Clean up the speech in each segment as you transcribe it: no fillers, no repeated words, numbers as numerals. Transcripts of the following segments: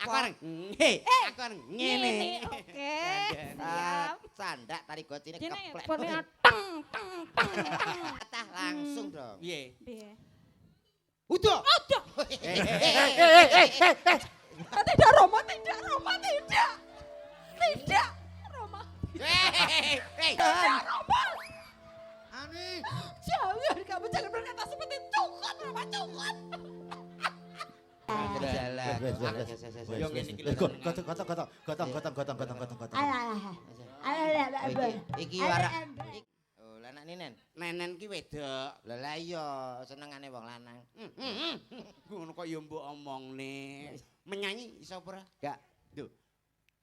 Aku areng aku areng ngene. Oke. Siap. Candak tari gocine Jene keplek. pone teng teng teng teng. Patah langsung dong. Piye? Piye? Udah. Aduh. Tidak Roma, tidak Roma, tidak. Tidak Roma. Tidak Roma. Ani. Jangan, kamu jangan berkata seperti cukup Roma, cukup. Yo ngene iki lho. Gotong. Iki warak. Oh, lah anak nenen. Nenen ki wedok. Lah iya senengane wong lanang. Ngono kok yo mbok omongne. Menyanyi iso apa ora? Gak. Lho.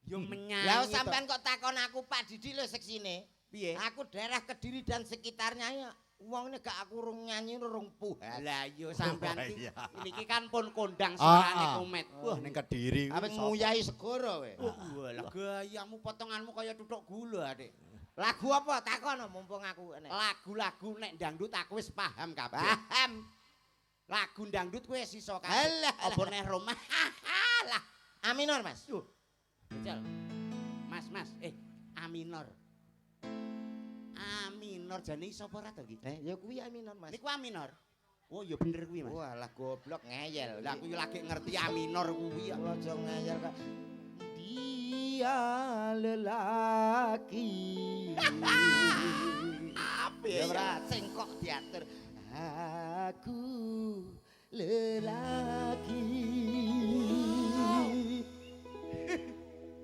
Yo menyanyi. Lah sampean kok takon aku Pak Didi lho seksine. Piye? Aku daerah Kediri dan sekitarnya ya. Wong nek gak aku rung nyanyi rung puas. Lah yo sampean iki iya. niki kan pun kondang suarane komet. Wah ning Kediri. Apa nguyai segoro we. Walah gayamu potonganmu kaya tutuk gula, Dik. Lagu apa takon mumpung aku enek. Lagu-lagu nek dangdut aku wis paham kabeh. Paham. Lagu dangdut kowe sisa kabeh. Alah, Apa neh Roma? Lah, A minor, Mas. Jajal. Mas, A minor. A minor jane iso apa ora to iki? Ya kuwi A minor, Mas. Niku A minor. Oh, ya bener kuwi, Mas. Wah, lah goblok ngeyel. Lah aku lagi ngerti A minor kuwi. Aja ngeyel kok. Dia lelaki. Apa Ya ora sing kok diatur. Aku lelaki.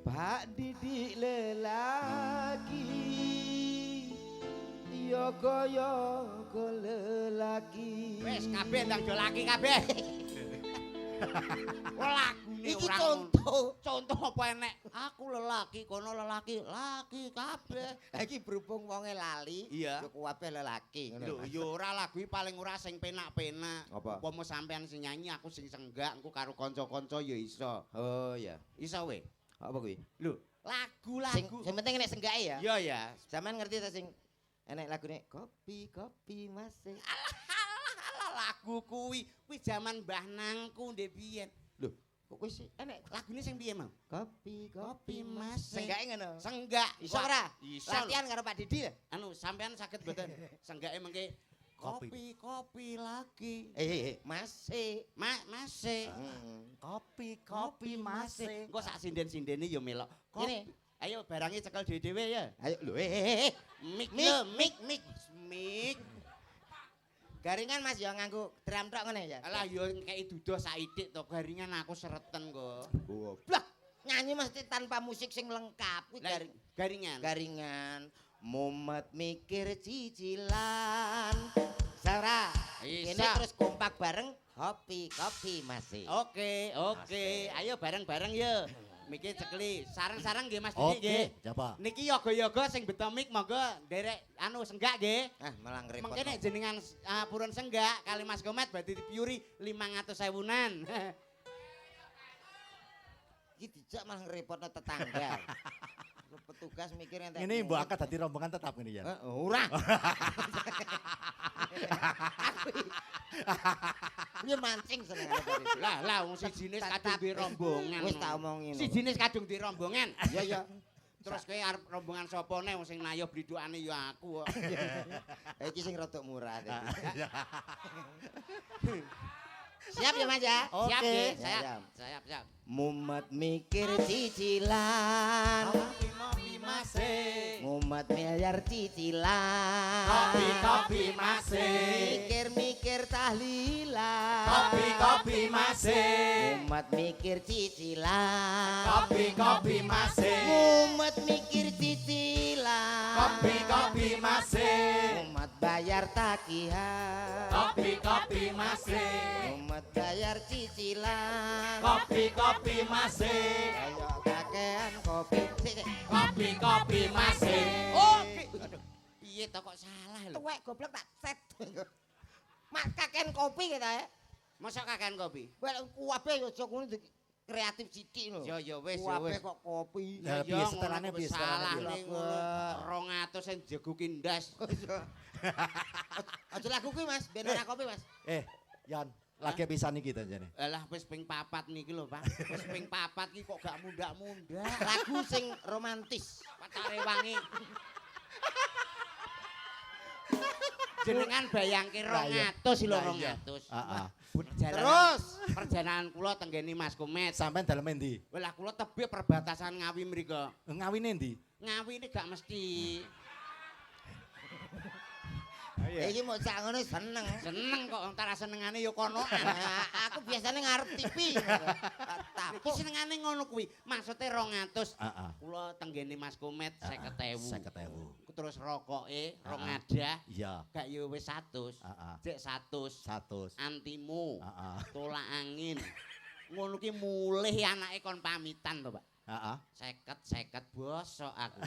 Pak Didik lelaki. Yoga lelaki. Wis kabeh ndang do laki kabeh. Lagune Iki ora contoh apa enek? Aku lelaki, kono lelaki, laki kabeh. Iki berhubung wonge lali, Iya. yo kabeh lelaki ngono. Lho, ya ora lagu iki paling ora sing penak-penak. Apa? Upama sampean sing nyanyi aku sing senggak, engko karo kanca-kanca ya iso. Oh ya. Iso we. Apa kuwi? Lho, lagu-lagu. Sing penting nek senggake ya. Iya ya. Sampean ngerti ta sing enek lagune kopi masih. Alah lagu kuwi jaman Mbah Nangku ndek biyen. Lho, kok wis enek Lagune sing piye, Mang? kopi masih. Senggake ngono. Senggak. Iso Wah, ora? Iso. Latihan karo Pak Didi ya? Anu sampean saged mboten senggake mengke kopi lagi. Masih. Masih. Kopi masih. Engko sak sinden-sindene ya melok. Ini. Ayo barangnya cekel dhewe ya. Ayo lho Mik. Garingan Mas ya nganggo drum tok ngene ya. Alah yo kei duduh saidik to garingan aku sereten kok. Goblok. Nyanyi mesti tanpa musik sing lengkap kuwi Garingan. garingan. Mumet mikir cicilan. Sara. Bisa. Ini terus kompak bareng kopi masih. Oke. Ayo bareng-bareng ya. Miki cekli. Sareng-sareng nggih Mas Didi nggih. Oke, siapa? Niki yoga-yoga sing betomik monggo nderek anu senggak nggih. Malah ngrepot. Mengke nek jenengan purun senggak kali Mas Komet berarti dipiuri 500.000-an. Iki dijak malah ngrepotno tetangga. Petugas mikir entek. Ini mbok akad dadi rombongan tetap ngene ya. Ora. Dia mancing senengane Pak Didi. Lah wong sijine kadung di rombongan. Wis tak omongin. Sijine kadung di rombongan. Iya. Terus kowe arep rombongan sapa neh wong sing nayo blidukane ya aku kok. Iki sing rada murah. Siap ya Mas ya? Oke. Siap nggih, Siap. siap. Mumet mikir cicilan. Kopi masih. Mumet miliar cicilan. Kopi masih. Mikir tahlilan. Kopi masih. Mumet mikir cicilan. Kopi masih. Mumet mikir cicilan. Kopi masih. Mumet bayar tagihan. Kopi masih. Mumet bayar cicilan. Kopi masih. Ayo kakean kopi. Sik. Kopi masih. Oke. Aduh, piye to kok salah lho. Tuwek goblok tak set. Mak kakean kopi kita ya. Mosok kakean kopi. Well kuwabe yo aja ngono kreatif sithik lho. Ya wis. Kuwabe kok kopi. Ya, piye setelane, piye salah setelane, ning ngono 200 sing jeguki ndas. Aja lagu kuwi Mas, ben ora kopi Mas. Yan, Lagi pisan iki to jane. Lah wis ping 4 niki lho, Pak. Wis ping 4 iki kok gak mundak-mundak. Lagu sing romantis. Pacare wangi. Jenengan bayangke 200 lho 200. Heeh. Terus perjalanan kula tenggene Mas Komet. Sampeyan dalem endi? Lah kula tebih perbatasan Ngawi mriko. Ngawine endi? Ngawi ini gak mesti. iki mau sak ngono seneng. Seneng kok antara senengane ya konoan. Aku biasanya ngarep TV. Tapi senengane ngono kuwi. Maksude 200. Heeh. Kula tenggene Mas Komet 50.000. 50.000. Terus rokoke 2 ngadah. Iya. Gak ya wis 100. Heeh. Cek 100. 100. Antimu. Heeh. Tolak angin. Ngono ki mulih anake kon pamitan to, Pak. Heeh. 50 bosok aku.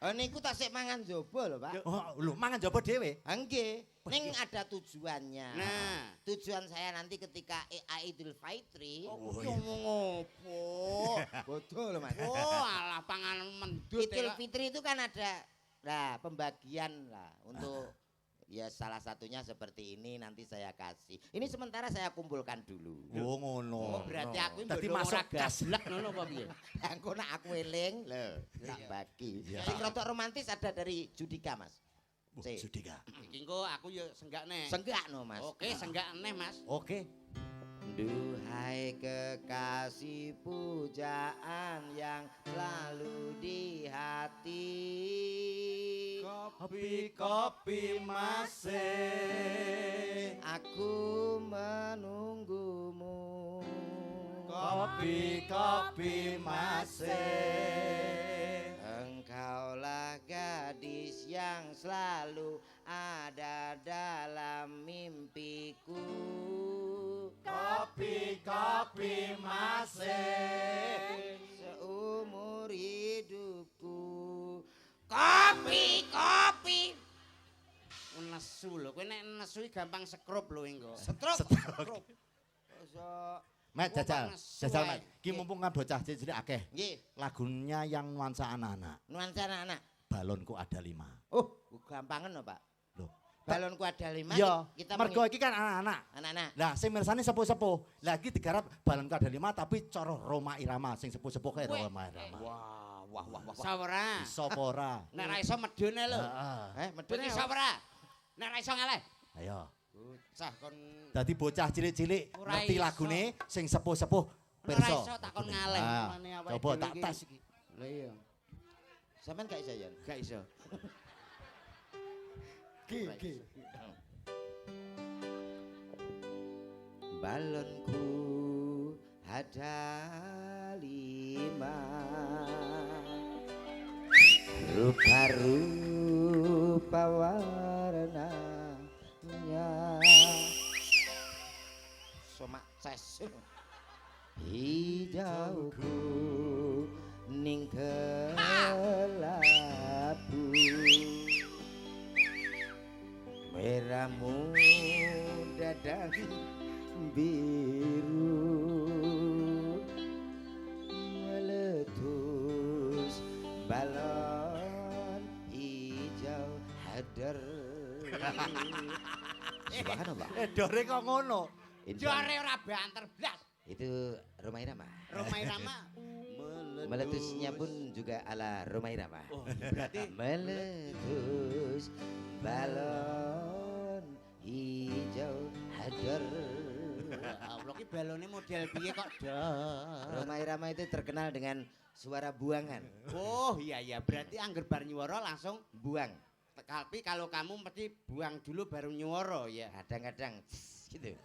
Oh niku tak sik mangan jaba lho, Pak. Oh, lho mangan jaba dhewe. Nggih, ning ada tujuannya. Nah, Tujuan saya nanti ketika Idul Fitri. oh, ngomong opo? Bodoh lho, Mas. Oh, alah panganan mendut. Idul Fitri itu kan ada pembagian lah untuk ya salah satunya seperti ini nanti saya kasih. Ini sementara saya kumpulkan dulu. Oh ngono. Oh, berarti aku Dadi mbok masuk ora gablek ngono apa piye? Engko nek aku eling lho, tak bagi. Iya. Sing rada romantis ada dari Judika, Mas. Si. Judika. Iki engko aku ya senggak neh. Senggak no, Mas. Oke, senggak neh, Mas. Oke. Duhai kekasih pujaan yang selalu di hati. Kopi masih. Aku menunggumu. Kopi masih. Engkaulah gadis yang selalu ada dalam mimpiku. Kopi masih. Seumur hidupku. Kopi. Nesu lho, kowe nek nesu gampang sekrup lho engko. Stroke. Mat jajal. Nesu Jajal ae. Mat. Ki mumpung kan bocah cilik akeh. Nggih, Lagunya yang nuansa anak-anak. nuansa anak-anak. Balonku ada 5. Oh, gampangan lho, Pak. Loh. Balonku ada 5. Iya, mergo iki kan anak-anak. anak-anak. Lah sing mirsani sepuh-sepuh. Lagi digarap balonku ada 5 tapi cara Roma Irama sing sepuh-sepuh kae Weh. Roma Irama. Wah. Sawara. Iso apa ora? Nek ra iso medhone lho. Heeh. Medune Medhone sawara. Nek ra iso ngalih. Ayo. bocah kon Dadi bocah cilik-cilik Ora ngerti iso. lagune sing sepuh-sepuh Ora pirsa. iso takon ngalih. Ah, Mane awake coba dhewe tak iki. tes iki. Lah iya, sampean gak iso ya? gak iso. Ki. Balonku ada 5 rupa-rupa warnanya somak ces hijauku ning kelabu merahmu dadang biru meletus balon hijau hadar. Subhanallah. Dore kok ngono. Jare ora banter blas. Itu Rhoma Irama. Rhoma Irama Meletusnya pun juga ala Rhoma Irama. Oh, berarti Meletus balon hijau hadar. Allah ki balone model piye kok dar. Rhoma Irama itu terkenal dengan suara buangan. Oh iya berarti angger bar nyuwara langsung Buang. tapi kalau kamu mesti buang dulu baru nyuwara ya. Kadang-kadang gitu.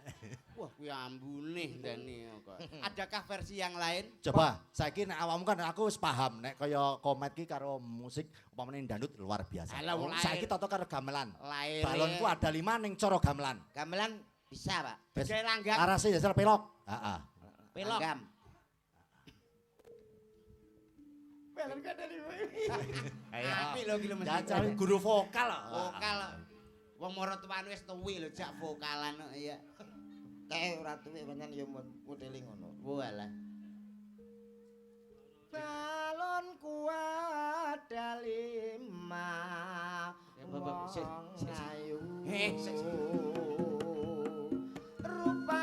Wah kuwi ambune ndane kok. Adakah versi yang lain? Coba, saiki nek awakmu kan aku wis paham nek kaya komet ki karo musik umpamane dangdut luar biasa. Alah, wong Saiki lair. toto karo gamelan. Lair. Balonku ada 5 ning cara gamelan. Gamelan bisa, Pak. Wis Kayak langgang. arase dasar pelok. Heeh. Pelok. Langgam. Apik lho ki lho mesti. Jajal guru vokal. Vokal. Wong mara tuane wis tuwi lho jak vokalan kok ya. Kayak ora tuwek pancen ya modele ngono. Walah. Balonku ada 5 Ya, Bapak, sik. ayu Sik. rupa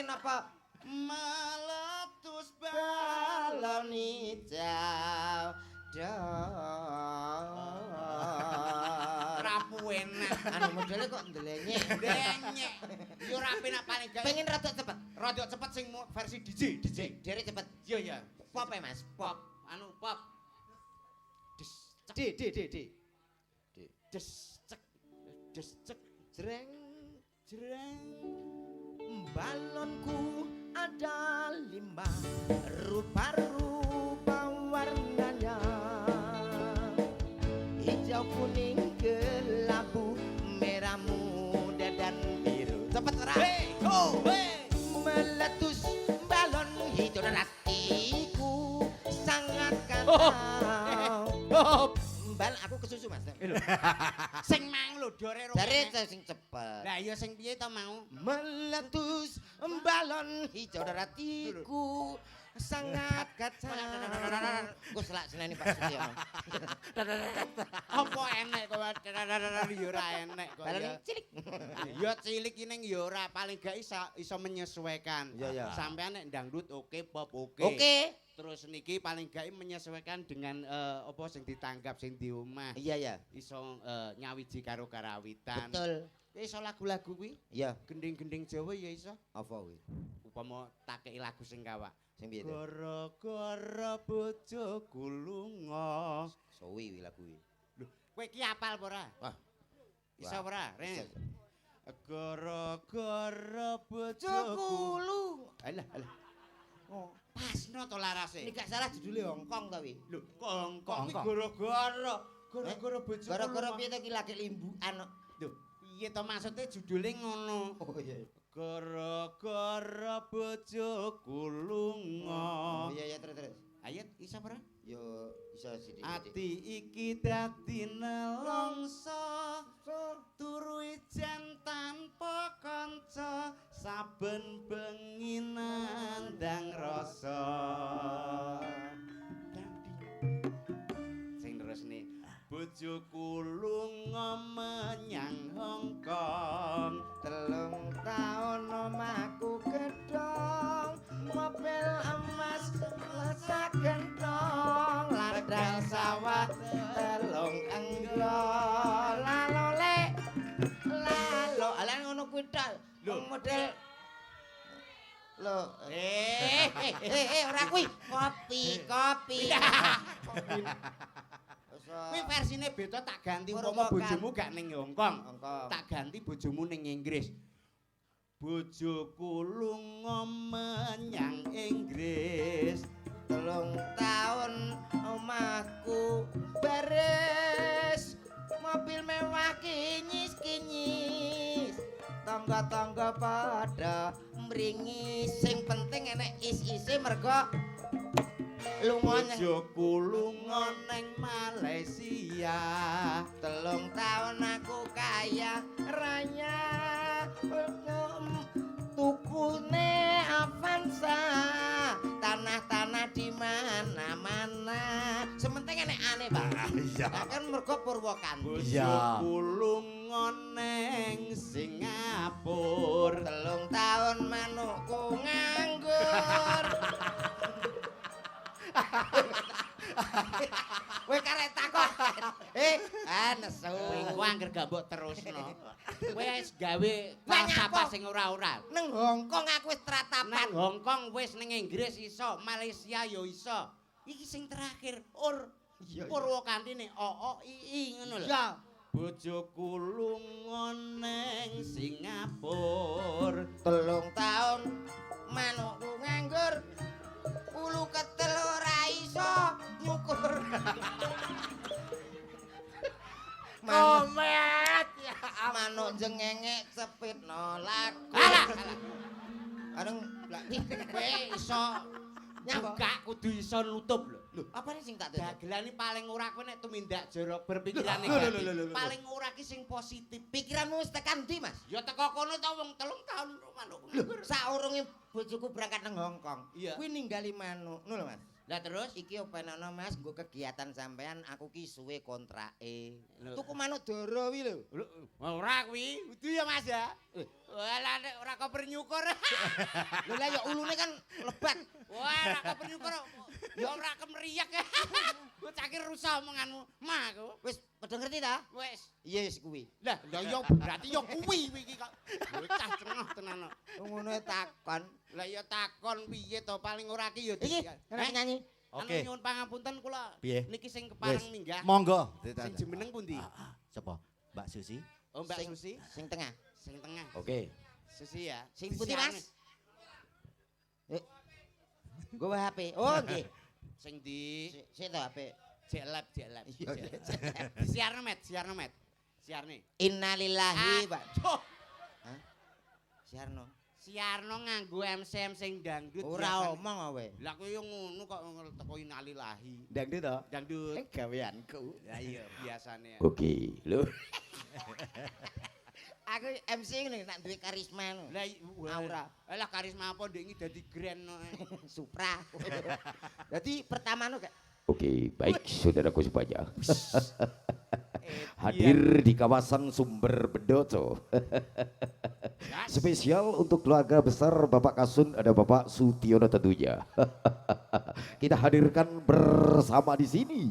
napa meletus balon hijau rapu enak. anu modele kok ndelenyek. Denyek. Yo rapi nak paling gak. Pengen rada cepet. Rada cepet sing versi DJ. Dere cepet. Iya ya. Pop ya Mas. Pop. Anu pop. Des cek. Des cek. Des cek. Jreng Jreng. balonku ada 5 rupa-rupa warnanya hijau kuning kelabu merah muda dan biru cepet ora meletus balon hijau dan hatiku sangat kacau bal aku kesusu Mas Sing mang lho dore dari sing cepet Lah iya sing piye to mau? meletus balon hijau dan hatiku sangat kacau. Gue selak seneni Pak Sutyono. Apa enek kok yo ora enek kok. Balon cilik. Ya cilik iki ning ya ora paling gak iso menyesuaikan. Iya, iya. Sampean nek dangdut oke, pop oke. Oke. Terus niki paling gak menyesuaikan dengan apa sing ditanggap sing di omah. Iya ya. Iso nyawiji karo karawitan. Betul. Ya iso lagu-lagu kuwi. Iya. Gending-gending Jawa ya iso. Apa kuwi? Upama tak kei lagu sing kawak. Sing piye to? Gara-gara bojoku lunga. Suwi kuwi lagu kuwi. Lho, kowe iki apal apa ora? Wah. Iso Wah, ora, bisa. Ren? Gara-gara bojoku. Alah, alah. Oh, pasno to larase. Ini gak salah judulnya Hongkong ta wi. Lho, kongkong iki Kongkong. gara-gara bojoku. Gara-gara lunga. piye to iki lagi limbukan kok. Lho, piye to maksude judule ngono? Oh iya. Gara-gara bojoku lunga. Oh iya terus terus. Ayo iso ora? Yo iso sithik. Ati iki dadi nelongso turu ijen tanpa kanca saben bengi nandang rasa. Sing terusne bojoku lunga menyang Hongkong 3 tahun omahku gedhong mobil emas lesak gendong ladang sawah telung enggol lalole lalo ala ngono kuwi tok Lho. model lho ora kuwi kopi kuwi versine beda tak ganti Merupakan. umpama bojomu gak ning Hongkong Hongkong. tak ganti bojomu ning Inggris bojoku lunga menyang Inggris 3 tahun omahku beres mobil mewah kinyis tangga-tangga pada mringis sing penting enek is-ise mergo lunga bojoku lunga ning Malaysia 3 tahun aku kaya raya tukune Avanza tanah-tanah di mana-mana sementing enek aneh Bang Iya. kan mergo Purwokanto Iya. bojoku lunga ning Singapura 3 tahun manukku nganggur Kowe karek takon. Nesu. kowe angger gak mbok terusno kowe wis gawe Banyak falsafah kok. sing ora-ora Neng Hongkong aku wis tratapan. nang Hongkong wis ning Inggris iso Malaysia yo iso iki sing terakhir Purwokanti nih ii ngono lho Ya. bojoku lunga ning Singapura 3 tahun manukku nganggur. Ulu ketel ora iso ngukur. komet ya Manuk jengengek cepitno lagu. alah Areng lak kowe iso buka kudu iso nutup lho lho, apa nih sing tak tutup? dagelan iki paling ora kowe nek tumindak jorok berpikiran Lho, negatif lho, lho, lho. paling ora ki sing positif Pikiranmu wis tekan ndi, Mas? ya teko kono to wong 3 tahun manuk nganggur Saurunge bojoku berangkat nang Hongkong. Iya. Kuwi ninggali manuk. Ngono lho, Mas. lah terus Iki openono Mas, nggo kegiatan sampean aku ki suwe kontrake. Lho. Tuku manuk doro wi lho. ora kuwi kudu ya Mas ya Walah nek ora koper nyukur. Lho lah ya ulune kan lebat. Wah, ora koper nyukur. Ya ora kemriyak. Bocah ki rusak omonganmu. Mah aku. Wis padha ngerti ta? Wis. Iya wis kuwi. Lah, ya berarti ya kuwi iki kok. Bocah cengah tenan. Ngono takon. Lah ya takon piye to paling ora ki ya Iki enak nyanyi. Oke. Nyuwun pangapunten kula. Piye? Niki sing kepareng Wis. minggah. Monggo. Sing jemeneng pundi? Sapa? Mbak Susi. Oh, Mbak Sing- Susi. Sing tengah. Sing tengah. Oke. Susi ya. Sing putih Disiarne. Mas. Gue HP. Oh nggih. Sing di Sik to HP. jelab. Iya, Disiarno met, siarno met. Siarne. Innalillahi, Pak. Aduh, Siarno. siarno nganggo MC sing dangdut. Ora biasane. omong kowe. Lah kowe yo ngono kok teko innalillahi. Dangdut to? Dangdut. Gaweanku. Lah iya biasane. Oke, lho. Aku MC ngene nak duwe karisma no. Lah Aura. Lah karisma apa ndek iki dadi grand no. Supra. Jadi pertama no kayak Oke, baik saudaraku semuanya. Iya. Hadir di kawasan Sumber Bedoto. Spesial untuk keluarga besar Bapak Kasun, ada Bapak Sutiono tentunya. Kita hadirkan bersama di sini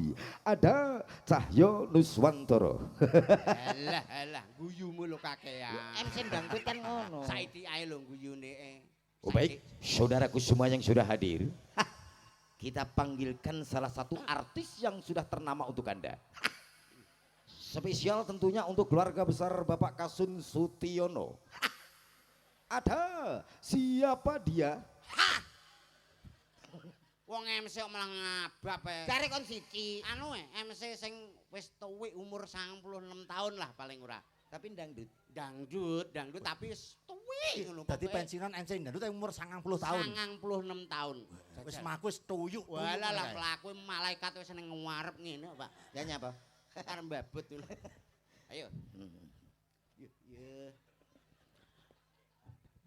ada Cahyo Nuswantoro. Alah, guyumu lho kakean. MC dangdut kan ngono. Saiki ae lho guyune. Oh, baik, saudaraku semua yang sudah hadir. Kita panggilkan salah satu artis yang sudah ternama untuk Anda. Spesial tentunya untuk keluarga besar Bapak Kasun Sutiono. Ada siapa dia? Wong MC kok malah ngabab e. Cari kon siji. Anu MC sing wis tuwek umur 96 tahun lah paling ora. Tapi dangdut. Dangdut tapi wis tuwek ngono. Dadi pokoke pensiunan NC Dangdut umur 90 tahun. 96 tahun. Wis mlaku wis tuyuk. Walah lah mlaku malaikat wis ning ngarep ngene, Pak. Nyanyi apa? Arep mbabut dulu. Ayo.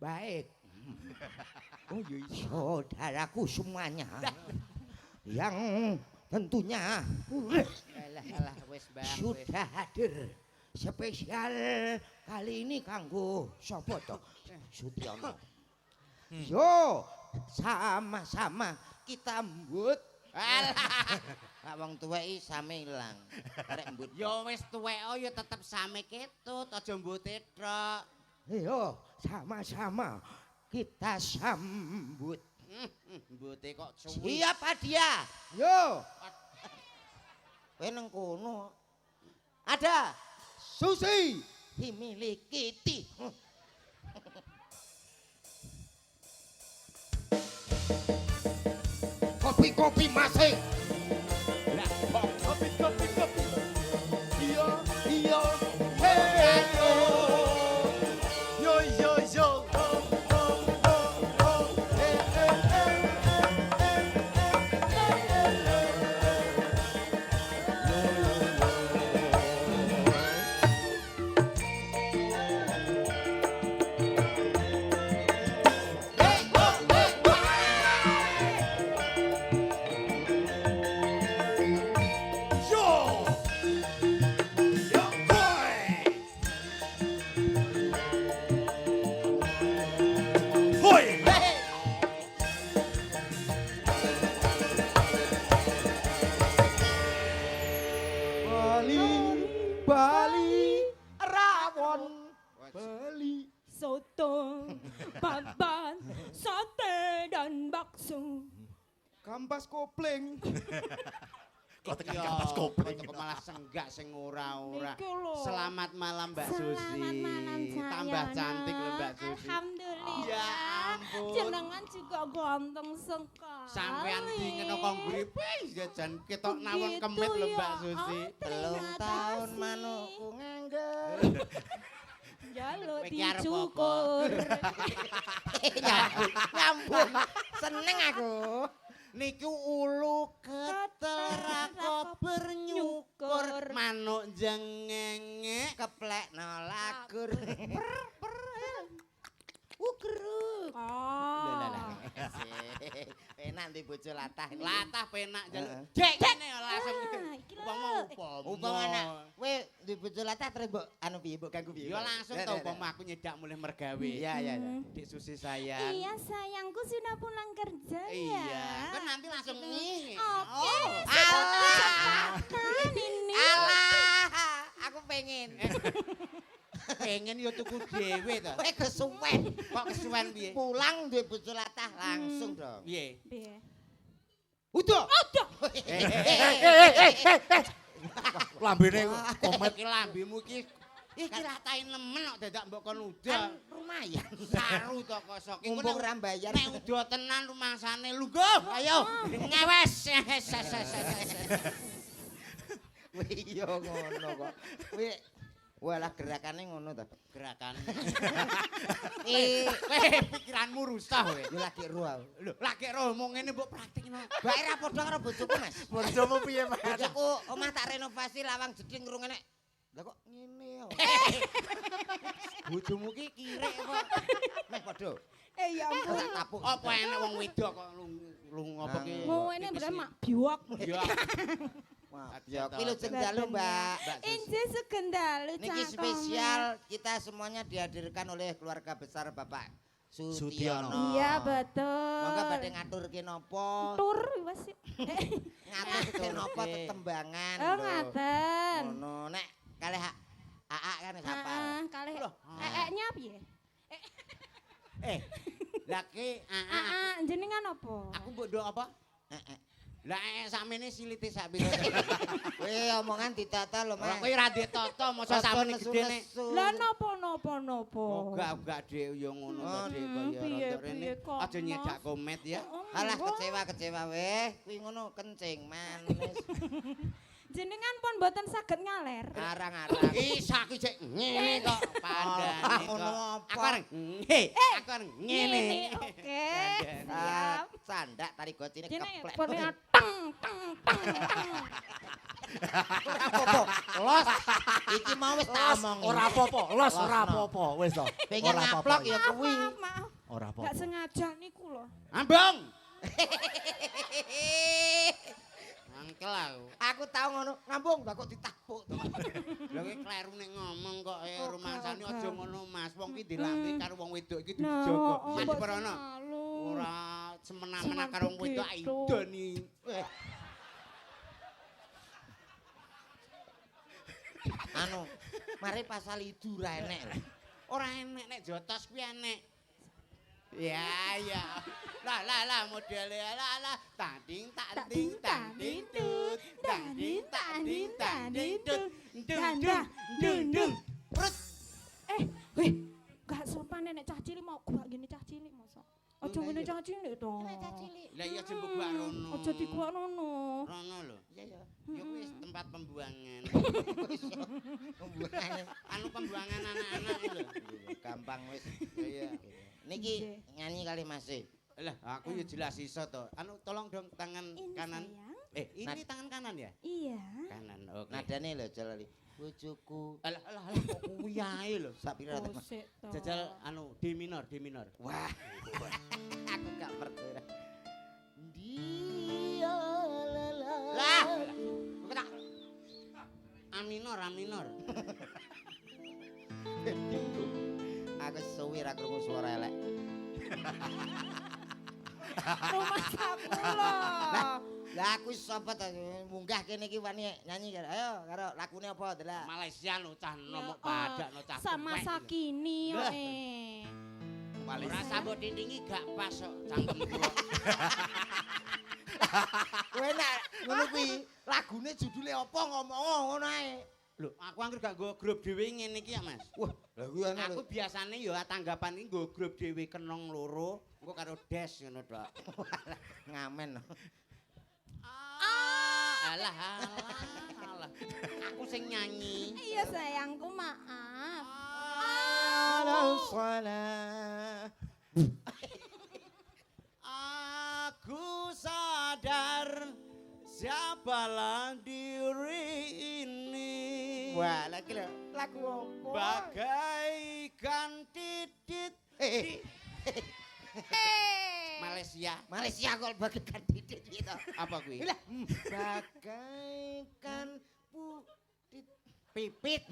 Baik. Oh iya, saudaraku semuanya yang tentunya Alah wis Mbah. sudah hadir spesial kali ini kanggo sapa to? Sutiono. Yo, sama-sama kita mbut. Alah. Wong tuwek iki same ilang. Arek mbut. Yo wis tuwek yo tetep same ketut aja mbute tok. Yo, sama-sama kita sambut. Mbute kok cuwi. Siapa dia? Yo. Kowe nang kono. Ada Susi dimiliki ti. Kopi-kopi masih. Bali, rawon, Bali. Soto, babat, sate dan bakso. Kampas kopling. Kok tekan Yo, kampas kopling. kok malah senggak sing ora-ora. Niku lho. Selamat malam Mbak Susi. Selamat malam Cahyono. Tambah cantik lho Mbak Susi. Alhamdulillah. Ya ampun. Jenengan juga ganteng sekali. Sampean dingin kok griping jajan ketok nawon Begitu kemit lho ya. Mbak Susi. Oh, Telung terima tahun kasih. manukku nganggur. Jaluk Iki arep dicukur. Nyambung. Seneng aku. Niku ulu ketera kober nyukur manuk jengenge Keplek nolakur. ugruk. Oh. Enak nanti bojo latah. Latah penak jaluk. Heeh. Dek ngene langsung. Ah, iki lho. Upama Upamane kowe duwe bojo latah terus mbok anu piye mbok ganggu piye? Ya langsung tau umpama aku nyedak mulai mergawe. Iya iya iya. Dik Susi sayang. Iya sayangku sudah pulang kerja ya. Iya, kan nanti langsung nih. Oke. Alah. Kan ini. Alah. Aku pengen. Pengen yo tuku dhewe to. Kowe kesuwen. Kok kesuwen piye? Pulang duwe bojo latah langsung dong. Piye? Piye? Udah. Udah. Lambene komet. Iki lambemu iki latahin nemen kok dadak mbok kon udah. Kan lumayan. Saru to kosok. Mumpung ora bayar. Nek udah tenan rumangsane lungguh. Ayo ngewes. Wih iya ngono kok. Wih walah gerakane ngono to. Gerakan. Kowe Pikiranmu rusak kowe. yo lagi ro. Lho, lagi roh mau ngene mbok praktekno. Bae ra padha karo bojoku, Mas. Bojomu piye, Mas? Bojoku omah tak renovasi lawang jeding rungene. Lah kok ngene yo. Bojomu ki kirek kok. Meh padha. Ya ampun. Tak tapuk. Apa enek wong wedok kok lung apa ki? Mau ini bener mak biwak. Ya. Ya kuwi lho jendalu, Mbak. Inje segendalu Niki spesial kita semuanya dihadirkan oleh keluarga besar Bapak Sutiono. Iya betul. Monggo badhe ngaturke napa? Tur wis. Ngaturke napa tetembangan Oh lho. ngaten. Ngono nek kalih AA kan sapa? Heeh, kalih ee-nya piye? Laki Jenengan apa? aku mbok ndok apa? Heeh. Lah sakmene silite sak pira. Kowe omongan ditata lho, Mas. Kowe ra ndek tata masa sakmene gedene. Lah napa? Enggak Dik yo ngono to Dik kaya piye, rada rene. piye kok, Aja nyedak Mas? komet ya. Alah kecewa weh. Kuwi ngono kencing manis. Jenengan pun mboten saged ngaler. Arang-arang. Isa ki cek ngene kok pandane Ngono kok. apa? Aku areng aku areng ngene. Oke. Ah, Siap. sandak tari gocine Jenenge keplek. pone teng. Ora apa-apa. Los. Iki mau wis tak omongi. Ora apa-apa, los ora apa-apa, wis to. Pengen Ora apa-apa, ngaplok ya kuwi. Maaf. Ora Enggak apa-apa. sengaja niku lho. Ambong. Angkel aku. Aku tau ngono, ngambung kok ditapuk to. Lha kowe kleru ning ngomong kok Oke, rumangsane oke. aja ngono Mas. Wong ki dilambe karo wong wedok iki Nah, dijogo. oh, Jadi mbok perono. selalu. Ora semena-mena karo wong wedok Begitu. idoni. Anu, mari pasal idu ra enek. Ora enek nek jotos kuwi enek. Ya. Lah modele lah tanding tanding tanding tut tanding tanding tanding tut dung. Prut. Weh, gak sopan nek cah cilik mau gua gini cah cilik mosok. Aja ngene cah cilik to. Lah iya jembuk gua rono. Aja dikuak rono. Rono lho. Iya ya. Ya kuwi tempat pembuangan. Pembuangan. Anu pembuangan anak-anak iki lho. Gampang wis. Iya. Niki nyanyi kali Mas. Lah aku ya jelas iso to. Anu tolong dong tangan Ini kanan. sayang. Ini tangan kanan ya? Iya. Kanan. Oke. Nadane lho jalali. Bojoku Alah kok kuwi ae lho. sak pira to? Kosek to. Jajal anu D minor. Wah. Aku gak percaya. Dia lala. Lah. Kok A minor. Aku suwi ra krungu swara elek. Rumah sakula. Lah aku sapa to munggah kene iki wani nyanyi karo. Ayo karo lakune apa delak. Malaysia no cah nomok padak no cah. Sama kuwek. Sakini yo Lah. Ora sambut dindingi gak pas kok cangkemku. Kowe nek ngono kuwi lagune judule apa ngomong ngono ae. Lho, aku angger gak nggo grup dhewe ngene iki ya, Mas. Wah, lha kuwi ana Aku biasane ya tanggapan iki nggo grup dhewe kenong loro, engko karo des ngono tok. ngamen. Alah. Aku sing nyanyi. Iya sayangku maaf. Aku sadar siapalah diri ini. Wah, lagi lho, lagu apa? Bagaikan titit Malaysia. Malaysia kok bagaikan titik gitu. Apa kuwi? Lah, bagaikan putih. Pipit.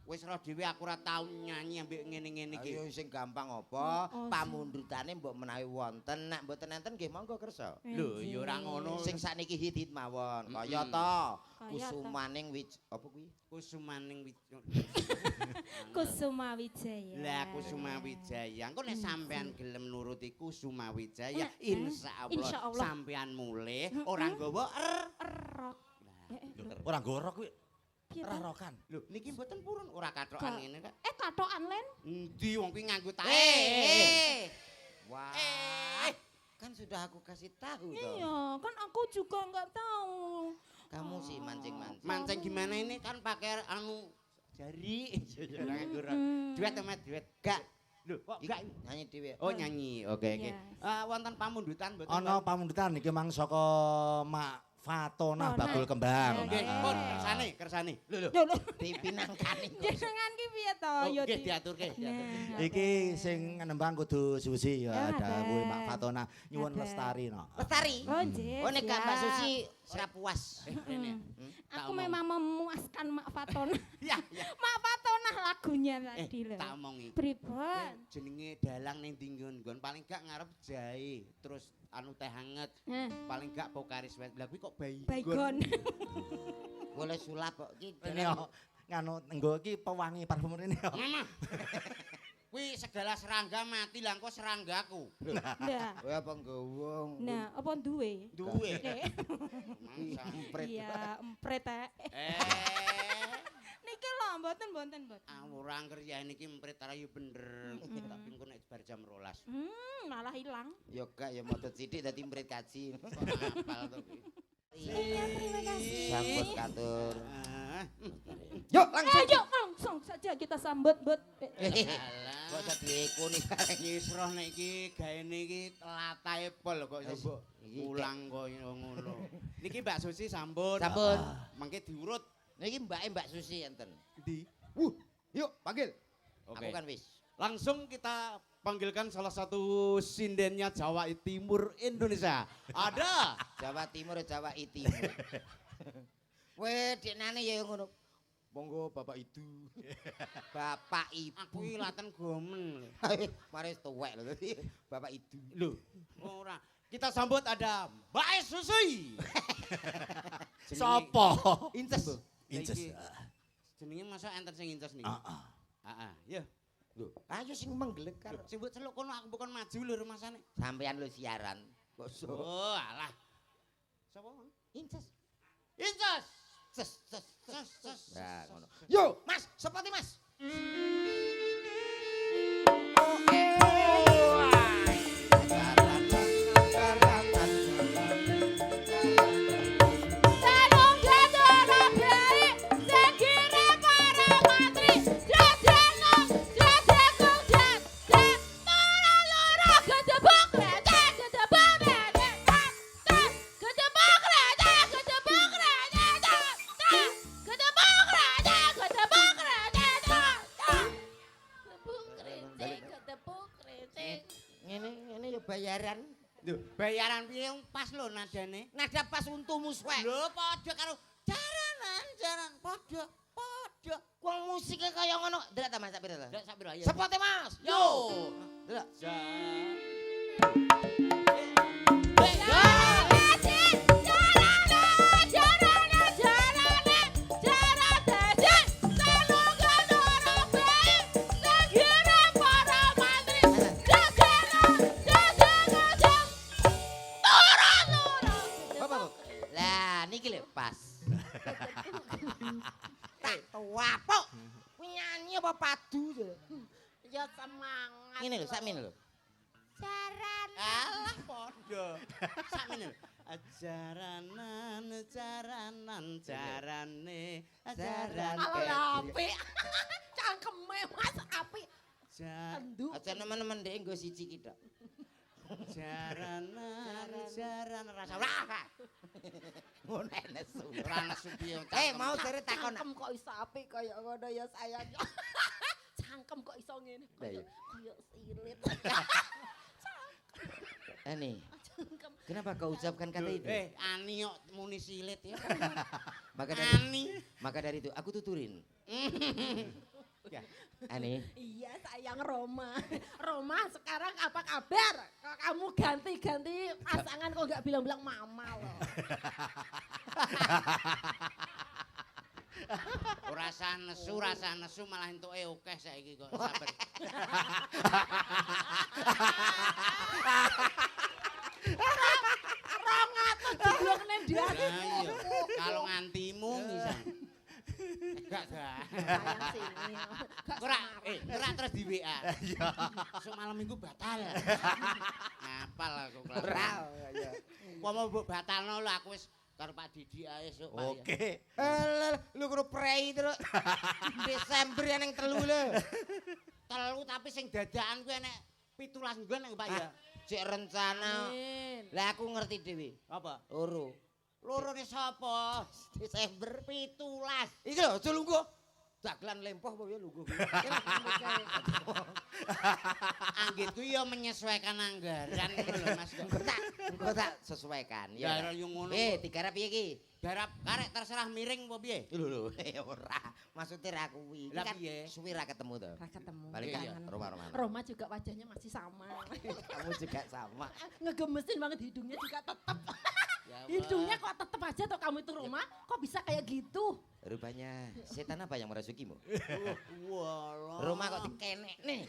Wis ro dhewe aku ora tau nyanyi ambek ngene-ngene iki. Ayo sing gampang apa? Oh, Pamundhutane mbok menawi wonten, nek mboten enten nggih monggo kersa. Lho, ya ora ngono. Sing sakniki hit-hit mawon. Kaya Mm-mm. to. Kaya Kusumaning apa kuwi? Kusumaning Kusuma Wijaya. Lah Kusuma Wijaya. Engko nek sampean gelem nuruti Kusuma Wijaya, insyaallah Insyaallah. sampean mulih ora nggawa Erok. Ora gorok kuwi. Piye Ora to? rokan. Lho, niki mboten purun ora kathokan Gak. ngene kok. Katokan Len. Endi wong kuwi nganggo tae. Wah. Kan sudah aku kasih tahu toh. Iya, kan aku juga enggak tahu. Kamu sih mancing-mancing. Mancing gimana ini kan pakai anu jari. Ora nganggo ro. Mm. Duet sama duet. Gak. Lho, kok Iki gak? nyanyi dhewe. Oh nyanyi. Oke oke. Yes. Wonten pamundutan mboten? Ana pamundhutan iki mang saka Mak Fatona Fatona. Bakul Kembang. Nggih, Oke. pun kersane. Lho lho. Lho lho. Dipinangkani. Jenengan ki piye to? Oh, Ya nggih di- diaturke. Nah, Iki sing nembang kudu Susi Ya, ya ada ada. kuwi Mak Fatona nyuwun Ada. lestari no. Lestari. Oh, nggih. Oh nek Mbak siap. Susi ora puas. Rene. Aku memang memuaskan Mak Fatona. Ya, ya. Mak Fatona lagunya tadi lho. Tak omongi. Pripun? Jenenge dalang ning dinggon-nggon paling gak ngarep jahe, terus anu teh hangat, Nah, paling gak pokaris wet. Lah kuwi kok baygon. baygon. Boleh sulap kok iki. Ini yo nganu nggo iki pewangi parfum ini yo. Mama. Kuwi segala serangga mati lah engko seranggaku. Nah, Kowe apa nggowo? nah, apa duwe? Duwe. Eh, Mangsa. Empret. iya, empret eh. Niki lho, mboten. Ora ngerya niki emprit ora yo bener. Tapi engko nek bar jam 12. Malah hilang. Yo gak ya motot sithik dadi empret kaji. Apal to kuwi. Iya, terima kasih. Sambut katur. Ah. Yuk langsung. Ayo langsung saja kita sambut, Bud. Alah. Kok dadi ikuni bareng. Wis roh nek iki gaene iki telatahe pol kok mbok Iki ulang kaya ngono. Niki Mbak Susi sambut. Sampun. Mangke diurut. Niki Mbak Susi enten. Di. Yuk panggil. Oke. Aku kan wis. Langsung kita panggilkan salah satu sindennya Jawa Timur Indonesia. Ada. Jawa Timur Jawa Timur. Weh deknane ya ngono. Monggo Bapak itu. Bapak Aku Ibu. iki laten gomen. Mari tuwek lho dadi Bapak itu. Lho, ora. Kita sambut ada Mbak Susi. Sopo? Inces. Inces. Iki jenenge masa enten sing inces niki. Heeh. Heeh, ya. Lho, ayo sing menggelekar. Sing mbok celuk kono aku bukan maju lho rumasane. Sampean lho siaran. Kok Oh, alah. Sapa? Inces. Inces. Ses ses. Ses. Nah, ngono. Yo, Mas, sepati Mas. Ngene ya bayaran. Lho, bayaran piye pas lho nadane. Nada pas untumu suwek. Lho, padha karo jaran padha. Wong musiknya kaya ngono. Delok ta Mas sak pira ta? Ndak sak pira ya. Sepote Mas. Yo. Delok. Apa, Bu? Lah niki lho pas. Tak tuwapuk. Kuwi nyanyi apa padu to? Ya semangat. Ngene lho, sak mene lho. Jaran. Alah padha. Sakmene lho. Jaranan jarane ajaran. Alah apik. Cangkeme Mas apik. Endu. Aja nemen-nemen dhek nggo siji ki tok. Jaran rasa wah. Ngono nesu. Ora nesu piye. Mau jare takon. Cangkem kok iso apik kaya ngono ya sayang. Cangkem kok iso ngene. Lah iya. Kaya silit. Ini Kenapa kau ucapkan kata itu? Ani kok muni silit ya. Maka dari, Ani. maka dari itu aku tuturin. Ya. Ani, Iya sayang Roma. Roma sekarang apa kabar? Kok kamu ganti-ganti pasangan kok nggak bilang-bilang mama loh. Rasa nesu malah entuke akeh saiki kok sabar. Jeblokne dia. Nah iya, kalau ngantimu misal. Gak. Sayang sini. Gak Ora, semarang. ora terus di WA. Esuk malam minggu batal. Ngapal aku kelas. ora. Umpama mbok batalno lho aku wis karo Pak Didi ae esuk Pak. Oke. Lu kudu prei terus. Desember yang telu lho. Telu tapi sing dadakan kuwi enek 17 nggon nek Pak ya. Cek rencana. Amin. Lah aku ngerti dhewe. Apa? Loro. Lorone sapa? Desember 17. iki lho aja lungguh. Dagelan lempoh apa ya lungguh. Anggitku ya menyesuaikan anggaran ngono lho Mas. Engko tak sesuaikan Ya ya. yo ngono. Digarap piye iki? Garap karek terserah miring apa piye? Lho ora. Maksudnya ra kuwi. Lah Kan piye? suwi ra ketemu to. Ra ketemu. Balik Iya. kangen rumah-rumah. Roma juga wajahnya masih sama. Kamu juga sama. Ngegemesin banget hidungnya juga tetep. Ya Allah. Hidungnya kok tetep aja tuh kamu itu Roma, kok bisa kayak gitu? Rupanya setan apa yang merasukimu? Walah. Rumah kok dikenek nih.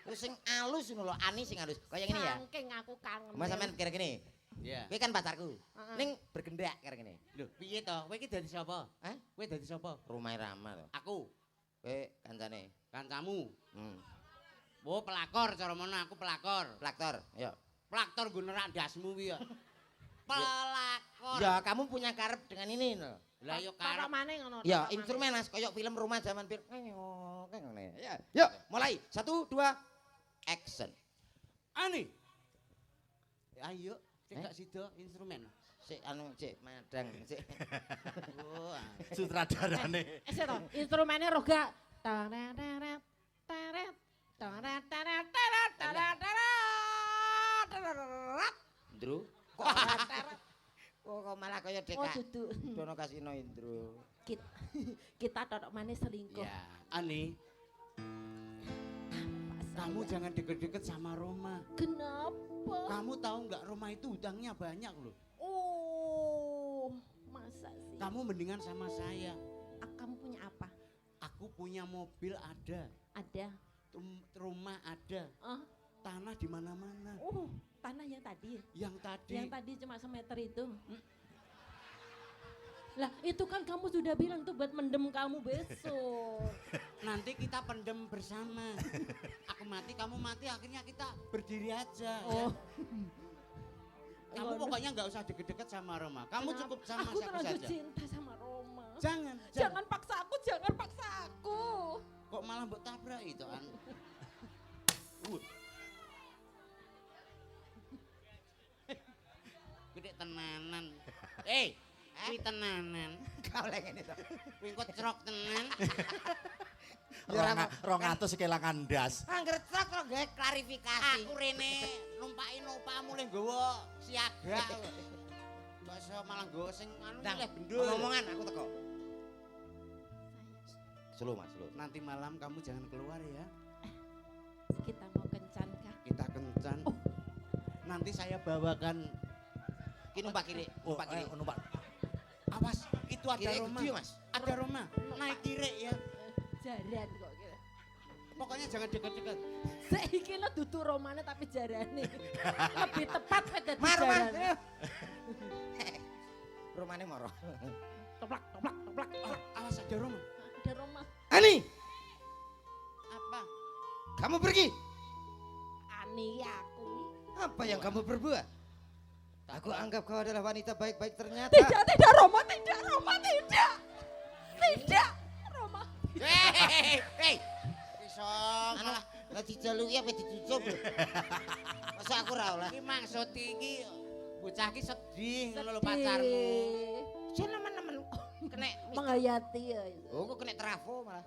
Lu sing alus ngono lho, Ani sing alus. Kayak gini ya. Saking aku kangen. Mas sampean kira gini. Ya. Kowe kan pacarku. Heeh. Ning bergendak kira gini. Lho, piye to? Kowe iki dadi sapa? Hah? Kowe dadi sapa? Rumah Rama to. Aku, Kowe kancane. kancamu. Hmm. Oh, pelakor cara mono aku pelakor. Plaktor. Yo. Plaktor nggo nerak ndasmu kuwi ya. Pelakor. Ya, kamu punya karep dengan ini lho. Lah yo Karo karep. maneh ngono. Ya, karo instrumen maneh. Mas, koyok film rumah zaman bir. Ya. Yuk, mulai. 1 2 action. Ani. Ayo, cek Eh? gak sida instrumen. Sik anu cek madang cek. Oh. Sutradarane. Sik to, instrumennya roga. Tararara, tarat, tarat, tarat, tarat, tarat, tarat, tarat. Indro. Kok kok malah kaya Oh deka. duduk. Dono kasino Indro. Kita tok maneh selingkuh. Ya, Ani, kamu jangan deket-deket sama Roma. Kenapa? Kamu tahu nggak Roma itu hutangnya banyak loh. Oh, masa sih? Kamu mendingan sama saya. Kamu punya apa? Aku punya mobil ada, Ada. rumah ada, Oh, tanah di mana-mana. tanah yang tadi. Yang tadi. Yang tadi cuma semeter itu. Lah, itu kan kamu sudah bilang tuh buat mendem kamu besok. Nanti kita pendem bersama. Aku mati, kamu mati, akhirnya kita berdiri aja. Oh. Ya. Kamu pokoknya nggak usah deket-deket sama Roma. Kamu Kenapa? cukup sama Aku aku terlalu saja. cinta sama Roma. Jangan. Jangan paksa aku, jangan paksa aku. Kok malah mbok tabrak itu an. Gede tenanan. Kuwi tenanan. Kau lagi ini to. Kuwi kok cerok tenan. Rongatus kelangan das. Angger truk kok gawe klarifikasi. Aku rene numpaki nopamu le nggawa siaga. Kok iso malah nggawa sing anu Dang, leh bendul. ngomongan aku teko. Slow Mas, slow. Nanti malam kamu jangan keluar ya. Kita mau kencan kah? Kita kencan. Nanti saya bawakan. Ki numpak kiri, numpak kiri. Numpak. Awas, itu ada Kiri Roma. gede, Mas. Ada Roma. Naik kiri ya. Jaran kok kira. Pokoknya jangan deket-deket. Saiki lo dudu romane tapi jarane. Lebih tepat wis dadi Mar, Mas. jaran. Rumahnya moro. Toplak, toplak, toplak. Awas ada Roma. Ada Roma. Ani, Apa? kamu pergi. Ani aku. Apa yang kamu perbuat? Aku anggap kau adalah wanita baik-baik ternyata. Tidak Roma, tidak Roma, tidak. Tidak Roma. Hei. Iso Anu, malah lah dijaluki apa ditutup? Masa aku ra oleh. iki maksud iki bocah iki sedih ngono lho pacarmu. Jangan nemen-nemen kena. Menghayati ya itu. Oh, kok kena trafo malah.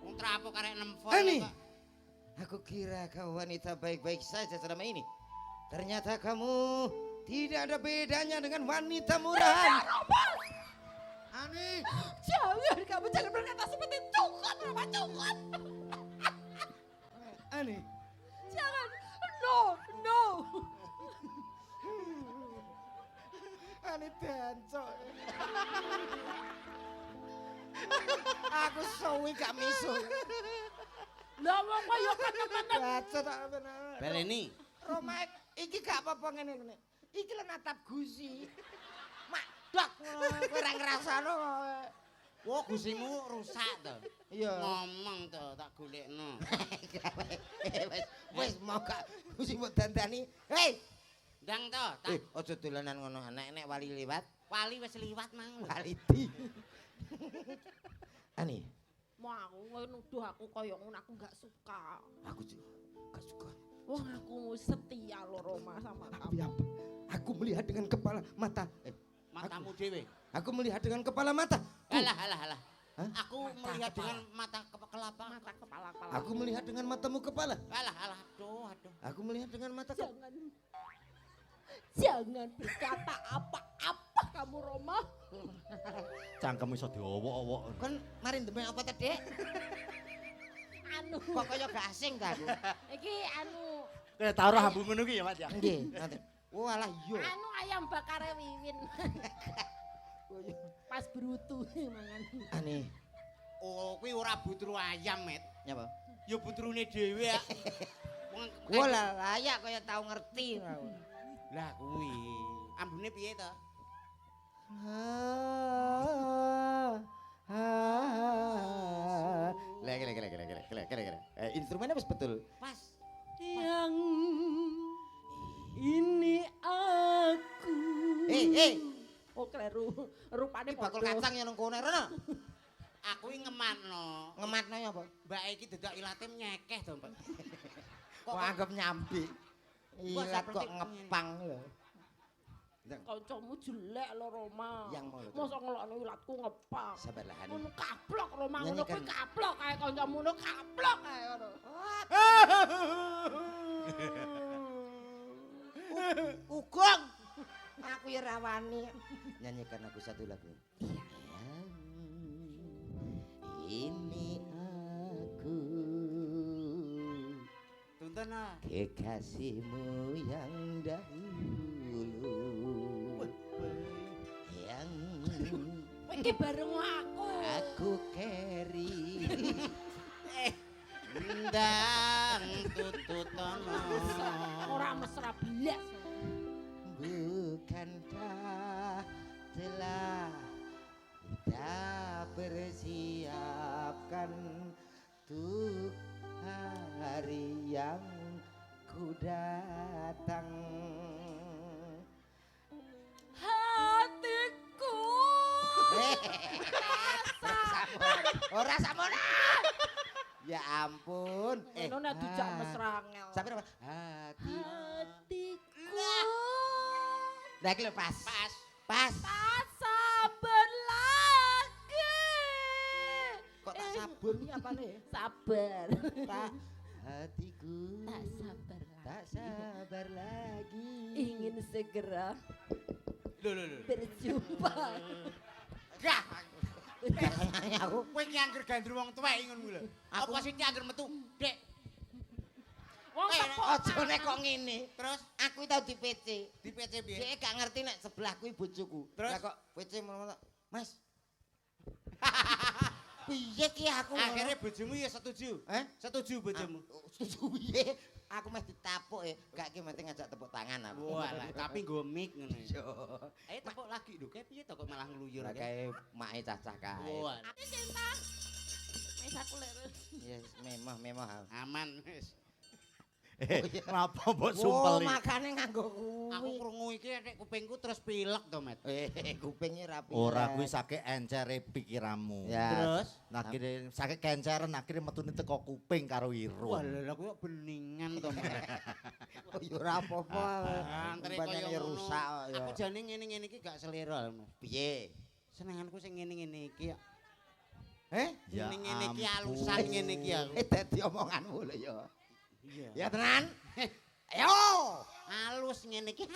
Wong trapo karek nempol Ani. kok. Aku kira kau wanita baik-baik saja selama ini. Ternyata kamu tidak ada bedanya dengan wanita murahan. Ani. Jangan, kamu jangan berkata seperti cukut, Roma, cukut. Ani. Jangan, no, no. Ani dancok. Aku suwi gak miso. Lah wong kaya temen-temen. Dancok tak bener. Baleni. Roma iki gak apa-apa ngene. Iki lho natap gusi. Mak dok kowe ora ngrasano. Wah, gusimu rusak to. Iya. Ngomong to, tak golekno. Wis mau gak gusi mbok dandani. Hei, Ndang to, tak aja dolanan ngono. Nek wali liwat, wali wis liwat mang. waliti. Ani, Mau aku nuduh aku kaya ngono aku gak suka. aku juga gak suka. Wong aku setia lho Roma sama Tapi kamu. apa? Aku melihat dengan kepala mata. Matamu dhewe. Aku melihat dengan kepala mata. Alah, alah, alah. Hah? Aku melihat dengan mata kelapa. Mata kepala. Aku melihat dengan matamu kepala. Alah, alah, aduh, aduh. Aku melihat dengan mata Jangan berkata apa-apa kamu Roma. Cangkem iso diowok-owok. Kan mari ndemeng apa ta, Dek? Anu, Kok kaya gak asing ta aku? iki anu, Kayak taruh hambu ngono ki ya, Mas ya. Nggih, nanti. Walah iya. anu ayam bakar Wiwin. Pas brutu mangan. Ani, Oh, kuwi ora butru ayam, Met. nyapa? Ya butrune dhewe ya. Walah layak kaya tau ngerti. Lah kuwi. Ambune piye to? Kira-kira. Instrumennya wis betul. Pas. Yang ini aku. Oh kleru, rupane Ini bakul padha. kacang yang nang kono rono. Aku iki ngematno. Ngematno ya apa? Mbak iki dedak ilate nyekeh to, Mbak. Kok anggap nyambi. Ilat kok seperti ngepang lho. Kancamu jelek lho Roma. Yang mau lho. Mosok ngelokno ilatku ngepang. Sabarlah Ani. Ngono kaplok Roma, ngono Nyanyikan. kuwi kaplok kae kancamu ngono kaplok kae ngono. Ugong. Aku ya rawani. Nyanyikan aku satu lagu. Ini aku Tuntun ah. kekasihmu yang dahulu. Yang Kowe iki bareng aku. aku keri. Ndang tututono. Ora mesra blas. Bukankah telah kita persiapkan untuk hari yang ku datang. Hatiku. Ora samono. Ya ampun. Ngono nek dijak mesra ngel. Sampai apa? Hati. Hatiku. Nah, iki lho pas. Pas. Pas. Tak sabar lagi. Kok tak sabun iki apane? Sabar. Tak hatiku. Tak sabar lagi. Tak sabar lagi. Ingin segera Lho. berjumpa. Gah. Aku Kowe ki angger gandru wong tuwek ngono kuwi lho. Apa sih ki angger metu? Dek. Wong teko. ojo nek kok ngene. Terus Aku tau di PC. di PC piye? Dia gak ngerti nek sebelah kuwi bojoku. Terus? Lah kok PC ngono. Mas. Piye ki aku? Akhirnya bojomu ya setuju. Eh? Setuju bojomu. Setuju piye? Aku meh ditapuk ya. Gak ki mesti ngajak tepuk tangan aku. Walah, tapi nggo mic ngono. Yo. Ayo tepuk lagi lho, kayak piye to kok malah ngluyur Lah kae. kae mae cacah kae. Walah. Aku cinta. Wis aku lek. Yes, memah. Aman wis. Kenapa mbok Oh, sumpeli? makane nganggo Aku kuwi. krungu iki nek kupingku terus pilek to, Met. Kupingnya rapi. Ora kuwi sakit encere pikiranmu. Ya. Terus Nah, akhirnya sakit kenceren, akhirnya metune teko kuping karo irung. walah aku kok beningan to, Met. Oh, ya ora apa-apa. Antre Banyak kaya yang ngono. rusak kok, ya. Aku jane ngene-ngene iki gak selera. Piye? Senenganku sing ngene-ngene iki ya. Ya Ngene-ngene iki ampun. alusan ngene iki aku. Dadi omonganmu lho ya. Iya. Ya tenan. Ayo. Halus ngene iki.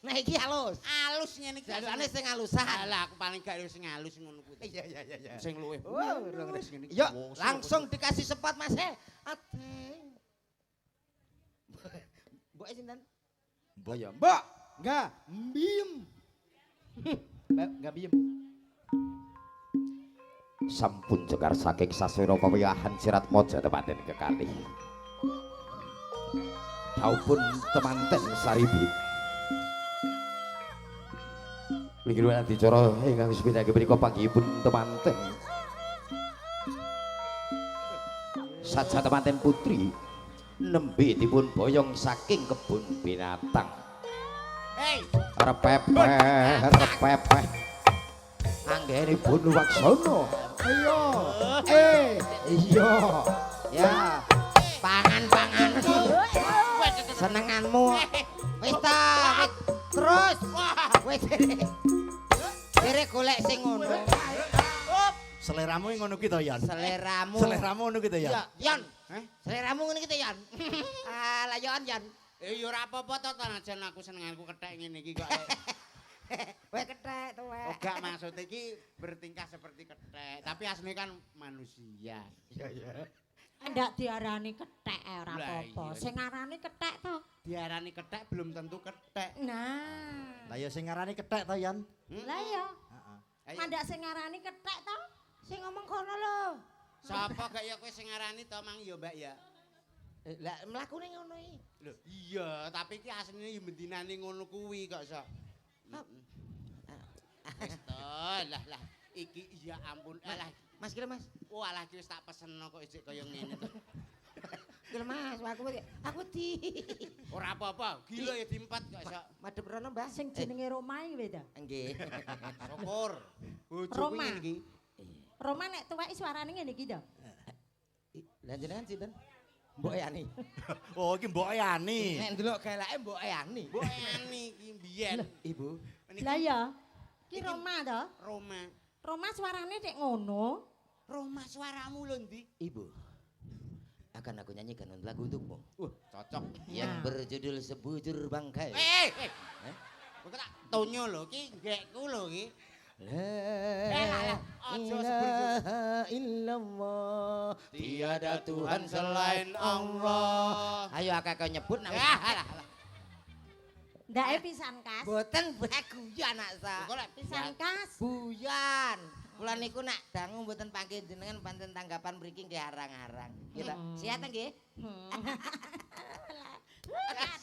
Nah iki halus. Halus ngene iki. Biasane sing halusan. Alah aku paling gak sing halus ngono kuwi. Iya. Sing luwih. Wow, ngene iki. Yuk, langsung dikasih spot Mas. Adeng. Mbok sinten? Mbok ya. Mbok. Enggak, mbiem. Enggak biem. Sampun cekar saking saswira pawiyahan sirat moja tepaten kekalih. Daupun temanten saribit. Mikir wae dicara ingkang sepindah menika panggihipun temanten. Saja temanten putri nembe dipun boyong saking kebun binatang. Hei, Repepeh. Anggenipun Waksono. Ayo. Iya. Ya. Pangan. Senenganmu. Wis ta, wis. Terus. Wis. Kere golek sing ngono. Seleramu ngono ki to, Yan. Seleramu. Seleramu ngono ki to, Yan. Ya, Yan. Seleramu ngene iki to, Yan. Lah Yan. ya ora apa-apa to najan aku senenganku kethek ngene iki kok. Weh kethek to weh. Oh gak maksud iki bertingkah seperti kethek, tapi aslinya kan manusia. Iya. Ndak diarani kethek ora Lah, apa-apa. iya. Sing arani kethek to. Diarani kethek belum tentu kethek. Nah. Lah ya sing ngarani kethek to, Yan. Lah ya. Heeh. Ayo. Mandak sing arani kethek to. Sing ngomong kono lho. Sapa gak ya kowe sing ngarani to Mang ya Mbak ya? Lah mlakune ngono iki. Lho, iya, tapi iki asline ya mendinane ngono kuwi kok sok. Wis to, lah iki ya ampun. Alah, Mas kira Mas. oh alah iki wis tak peseno kok isik kaya ngene to. Kira Mas, aku di. Ora apa-apa, gila ya diempat kok sok. Madhep rono, Mbah. Sing jenenge Roma iki weda. Nggih. Syukur. Bojoku Roma. ngene iki. Roma nek tuweki suarane ngene iki to. Lah jenengan sinten? Mbok Yani. Oh, iki Mbok Yani. Nek ndelok galake Mbok Yani. Mbok Yani iki mbiyen. Ibu. Niki Lah ya. Ki Roma to. Roma. Roma suarane nek ngono. Roma suaramu lho ndi? Ibu. Akan aku nyanyikan lagu untukmu. Cocok. Yang Nah. berjudul Sebujur Bangkai. Eh. Kok tak tonyo lho iki gekku lho iki. La Aja sebujur. illallah. Tiada Tuhan selain Allah. Ayo akak kau nyebut nama. Alah. Ndake pisan kas. Boten baguyan nak sa. Kok lek Pisan kas. Buyan. Kula niku nak dangu mboten panggih jenengan pancen tanggapan mriki nggih arang-arang. Gitu. Siat nggih?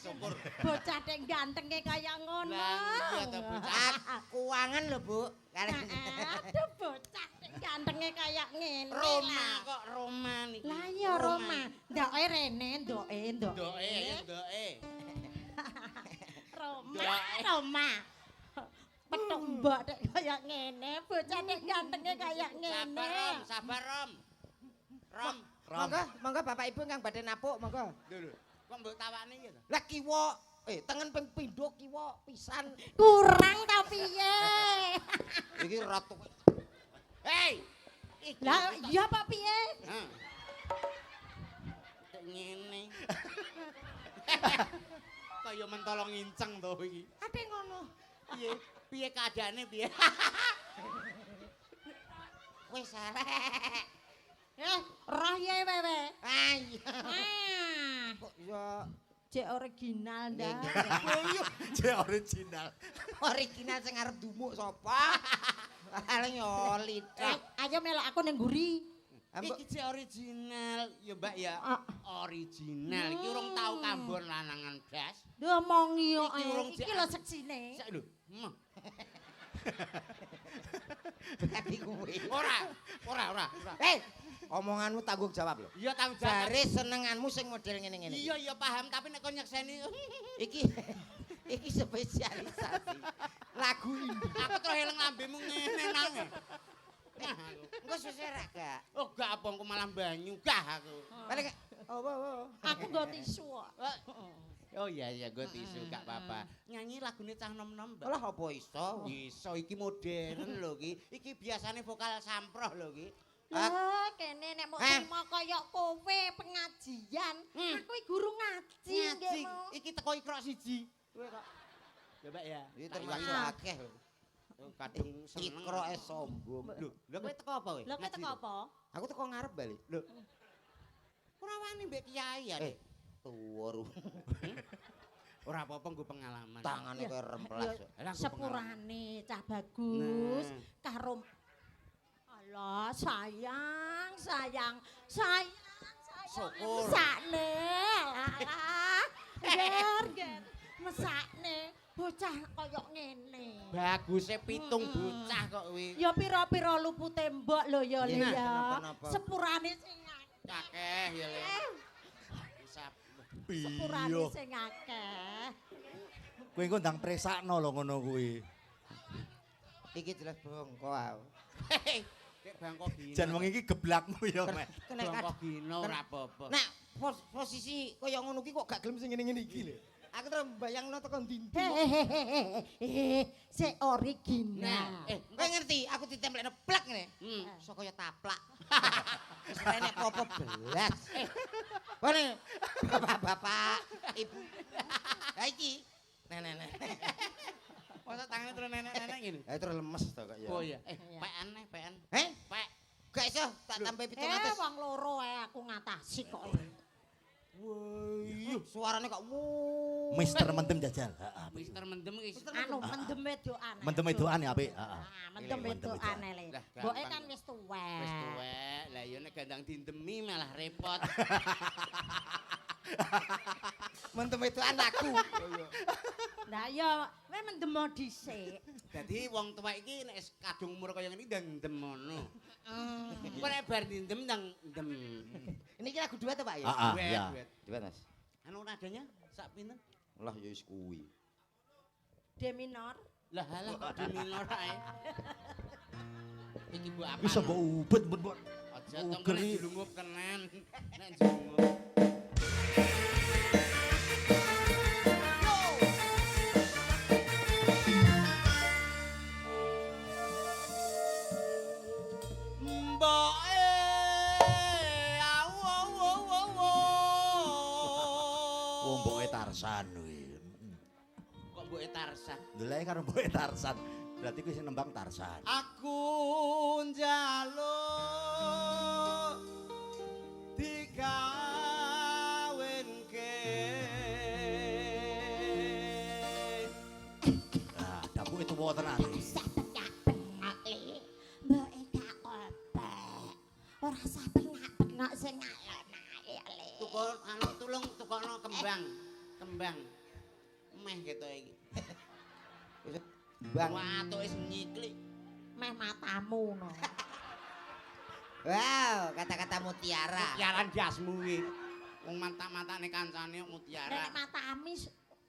syukur. Bocah dek gantenge kaya ngono. Lah iya to bocah. Kuangan lho, Bu. Aduh bocah dek gantenge kaya ngene. Roma lah. kok Roma niki. Lah ya Roma. Ndoke rene, ndoke. Doe ya doe. Roma. Petuk mbok dek kaya ngene, bocah dek gantenge kaya ngene. Sabar Rom. Rom. Monggo Bapak Ibu kang badhe napuk, monggo. Lho. Kok mbok tawane iki to? Lah kiwa, tengen ping pindho kiwa pisan. Kurang ta piye? Iki ratu. Hei. Lah iya apa piye? Hah. Kayak ngene. Kaya mentolong inceng to iki. Ate ngono. Piye? Piye keadaane piye? Wis arek. Roh ye wewe. Ayo. Ah, Kok ya cek original ndak. Je original. original sing arep dumuk sapa? Paling nyoli. Ayo melok aku ning nguri. Iki sih original, ya Mbak ya. Ah. Original. Iki urung tau kambon lanangan blas. Ngomongi kok. Iki urung Iki lho seksine. Sik lho. Tapi kuwi. Ora. Omonganmu tanggung jawab lho. Iya tanggung jawab. Jare senenganmu sing model ngene-ngene. Iya paham, tapi nek kon nyekseni Iki spesialisasi lagu indie. aku terus eling lambemu ngene nang. Engko sesera gak? Oh gak apa aku malah banyu gah aku. Balik. Aku nggo tisu kok. Oh iya gue tisu gak apa-apa. Nyanyi lagune cah nom-nom, Mbak. Lah apa iso? Iso iki modern lho iki. Iki biasane vokal samproh lho iki. Lah kene nek mau trimo kaya kowe pengajian, aku iki guru ngaji. siji. Iki teko ikrok siji. Kowe kok. Ya, Mbak ya. Iki termasuk akeh lho. Kadung seneng. Ikroke sombong. Lho kowe teko apa kowe? Lho kowe teko apa? Aku teko ngarep bali. Lho. Ora wani mbek kiai ya. Tuwa ru. Ora apa-apa nggo pengalaman. Tangane koyo remplas. Lah, nggo Sepurane cah bagus Nah. karo Allah sayang. Syukur. Mesakne. Alah. Ger. Mesakne bocah koyo ngene. Baguse pitung bocah kok kuwi. Ya pira-pira lupute mbok lho ya Le Iya, ya. kenapa-napa? Sepurane sing Akeh ya Le. Isap. sepurane Iya. sing akeh. Kowe engko ndang presakno lho ngono kuwi. Iki jelas bongko aku. Kek bangko gino. Jan wong iki geblakmu ya, Mek. bangko gino ora apa-apa. Nah, posisi kaya ngono ki kok gak gelem sing ngene-ngene iki lho. Aku terus mbayangno tekan ndi. Se original. Nah, Kowe ngerti aku ditemplekno plek ngene. Iso kaya taplak. Wis rene apa belas. Bane bapak-bapak, ibu. Ha iki. Nenek. Masa tangannya terus nenek-nenek gini? Ha terus lemes to kok ya. Oh iya. Iya. Pekan nih, pekan. Heh? Pek. Gak iso tak tambah 700. Wong loro aku ngatasi kok. Woi, suarane kok wuh. Mister Mendem jajal. Heeh. Mister Mendem iki. Anu mendem wedokan. Mendem wedokane apik, heeh. Mendem wedokane Le. Lah, Mboke gampang. kan wis tuwek. Wis tuwek. Lah ya nek gandang dindemi malah repot. Mentem itu anakku. Lah ya kowe mendem dhisik. Dadi wong tuwek iki nek kadung umur kaya ngene ndang ngono. Kok nek bar ndem ndang ndem. Ini kira lagu duet Pak ya? Heeh, Duet, ya. duet. Duet Mas. Anu nadanya sak pinten? Lah ya wis kuwi. D minor. Lah halah kok di minor ae. Iki mbok apa? Bisa mbok ubet, mbok. Aja tong Ugeri. nek dilungup tenan. Nek dilungup. Mboke Oh, mboke Tarsan kuwi. Kok mboke Tarsan? Ndeleke karo mboke Tarsan. Berarti kuwi sing nembang Tarsan. Aku njaluk dikawinke. Nah, dapuke tuwa tenan. Mbake gak kopek. Ora usah bengak-bengok sing alon-alon Le. Tukul anu tulung tukokno kembang. Kembang. Meh gitu iki. Bang. Watuke wis nyiklik. Meh matamu no. Wow, kata-kata mutiara. Mutiara jasmu iki. Wong mata-matane kancane mutiara. Nek matami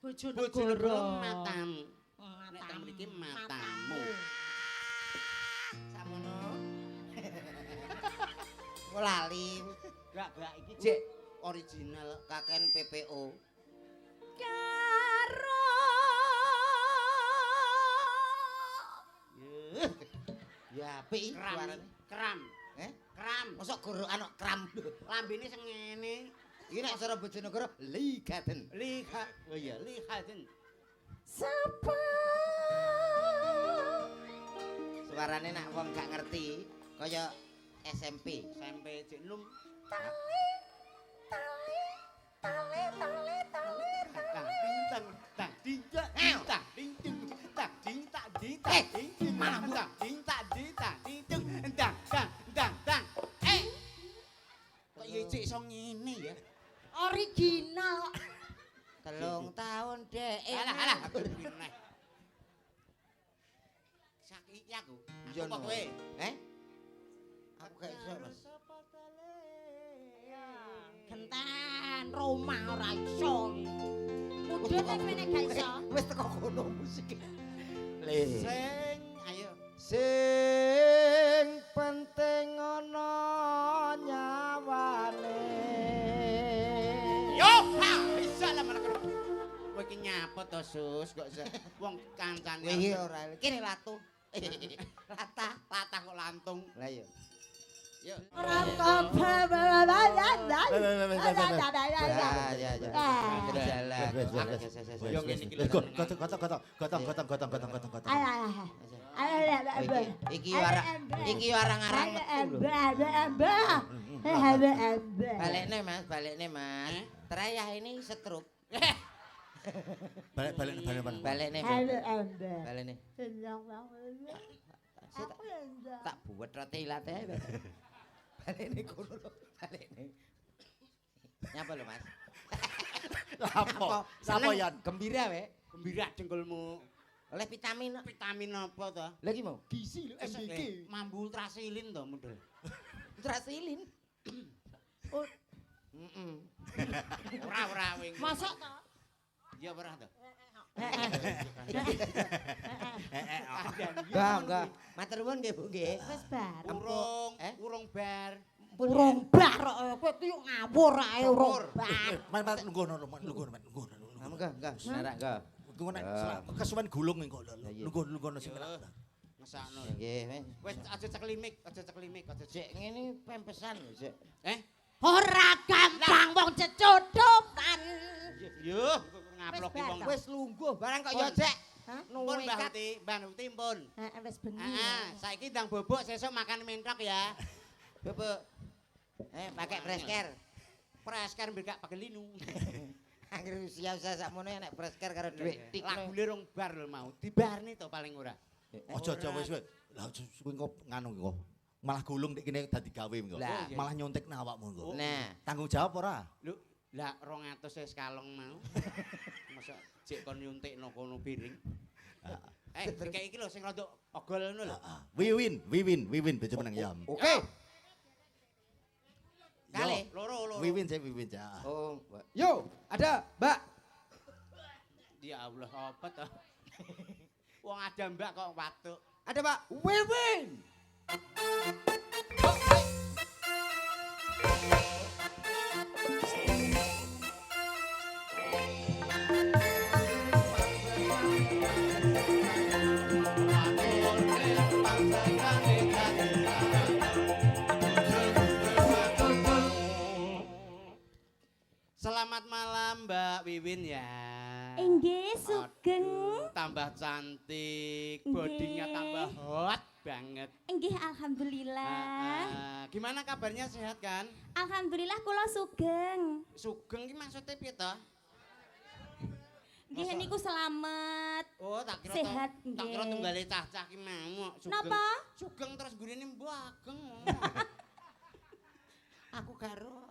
bojo Bojonegoro negara. matamu. Nek teng mriki matamu. Samono. Lali. Gak iki cek original Kaken PPO. Karo Ya apik kram. suarane. Kram. Kram. Mosok gorokan kok kram. Lambene sing ngene. Iki nek cara Bojonegoro ligaten. Liha. Oh iya, lihaten. sapa Suarane nak wong gak ngerti kaya SMP. Sampai cek num. tali Tak bintang, tak dinta, tak dintung, tak dinta, dinta, dintung, tak dinta, dinta, dintung, dang, dang, dang, dang. Kok ya cek iso ngene ya? original 3 tahun dek. Alah, aku lebih meneh. Saiki aku. Iya, Apa no. kowe? Aku gak iso Mas. genten Roma ora iso mudhun nek meneh gak iso Wis teko kono musik. Le. Sing, ayo. Sing penting ana nyawane. Yo, ha, bisa lah menek. Kowe iki nyapa to, Sus? Kok iso wong kancane. Kowe iki ora kene latu. latah kok lantung. Lah iya. Yo. ora Ya. Jalan. Yo ngene iki lho. Gotong. Iki arang-arang metu lho. Balekne Mas. Terayah ini setruk. Balik. Balekne. Tak buat roti ilate. Balekne kono lho, balekne. Nyapa lho Mas? Apa? Sapa Yan? Gembira we. Gembira dengkulmu. Oleh vitamin. Vitamin apa to? Lah iki mau. Gizi lho, MBK. Mambu ultrasilin to model. Ultrasilin. Oh. Ora wing. Masuk to? Ya ora to. Enggak. Matur nuwun nggih Bu nggih. Wis bar. Urung bar. Urung bar kok kowe iki ngawur ae urung bar. Man lungguh. Enggak. Senarak enggak. Iku nek kesuwen gulung engko lungguh sing menak. Ngesakno. Nggih. Wis aja ceklimik. Sik ngene pempesan lho sik. Ora gampang wong cecututan. Yo, ngaplok ki wong. Wis lungguh barang kok ya Cek. Pun Mbah Huti pun. Wis bengi. Saiki ndang bobok sesuk makan mentok ya. Bebek. Pakai presker. Presker mbek gak pagelinu. Angger usia sakmono nek presker karo dhuwit tik. Lagune rong bar lho mau. Dibarni to paling ora. Aja wis. Lah kuwi engko nganu engko. Malah gulung nek kene dadi gawe engko. Malah nyontekna awakmu engko. Nah, Tanggung jawab ora? Lho, lah 200 wis kalong mau. Masa jek kon nyuntikno kono piring. Dikek iki lho sing rada ogol ngono lho. Wiwin bojo meneng ya. oke. Kali loro. Wiwin ya. Oh, yo, ada, Mbak. Ya Allah, apa to? Wong ada Mbak kok watuk. Ada, Pak. Wiwin. Selamat malam Mbak Wiwin ya. Inggih sugeng. Tambah cantik, Nggih. bodinya tambah hot banget. Inggih alhamdulillah. Gimana kabarnya sehat kan? Alhamdulillah kula sugeng. Sugeng ki maksudnya piye to? Nggih niku selamat. Oh, tak kira Sehat, tak kira nggih. tunggale cah-cah ki mau sugeng. Napa? Sugeng terus gurine mbageng. Aku karo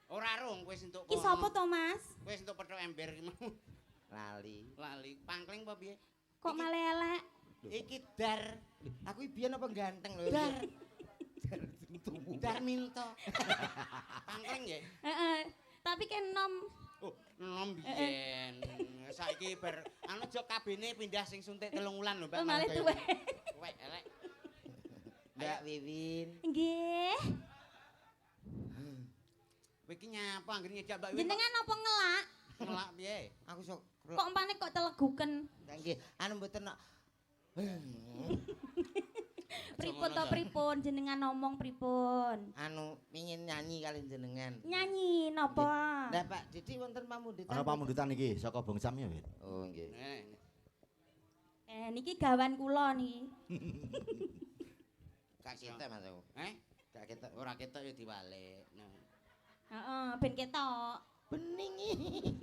Ora rong kowe entuk. Ki sapa to, Mas? Kowe entuk pethok ember ki mau. lali. Pangkling apa piye? Kok malah elek? Iki dar. Aku biyen apa ganteng lho. Dar. Dar minto. Pangkling ya? Heeh. Tapi kan nom. Oh, nom biyen. Saiki ber anu jok kabene pindah sing suntik 3 wulan lho, Mbak. Malah tuwek. Tuwek elek. Mbak Wiwin. Nggih. Kowe iki nyapa anggere ngejak Mbak Wiwin? Jenengan apa ngelak? Ngelak piye? Aku sok Kok empane kok teleguken? nggih, anu mboten nak. Pripun to pripun jenengan ngomong pripun? Anu pengin nyanyi kali jenengan. Nyanyi napa? Lah Pak Didi wonten pamundutan. Ana pamundutan iki saka Bang Sam ya, Win. Oh nggih. Niki gawan kula niki. Kak kita Mas aku. Kak kita Ora ketok ya diwalik. Nah, Heeh, ben ketok. bening.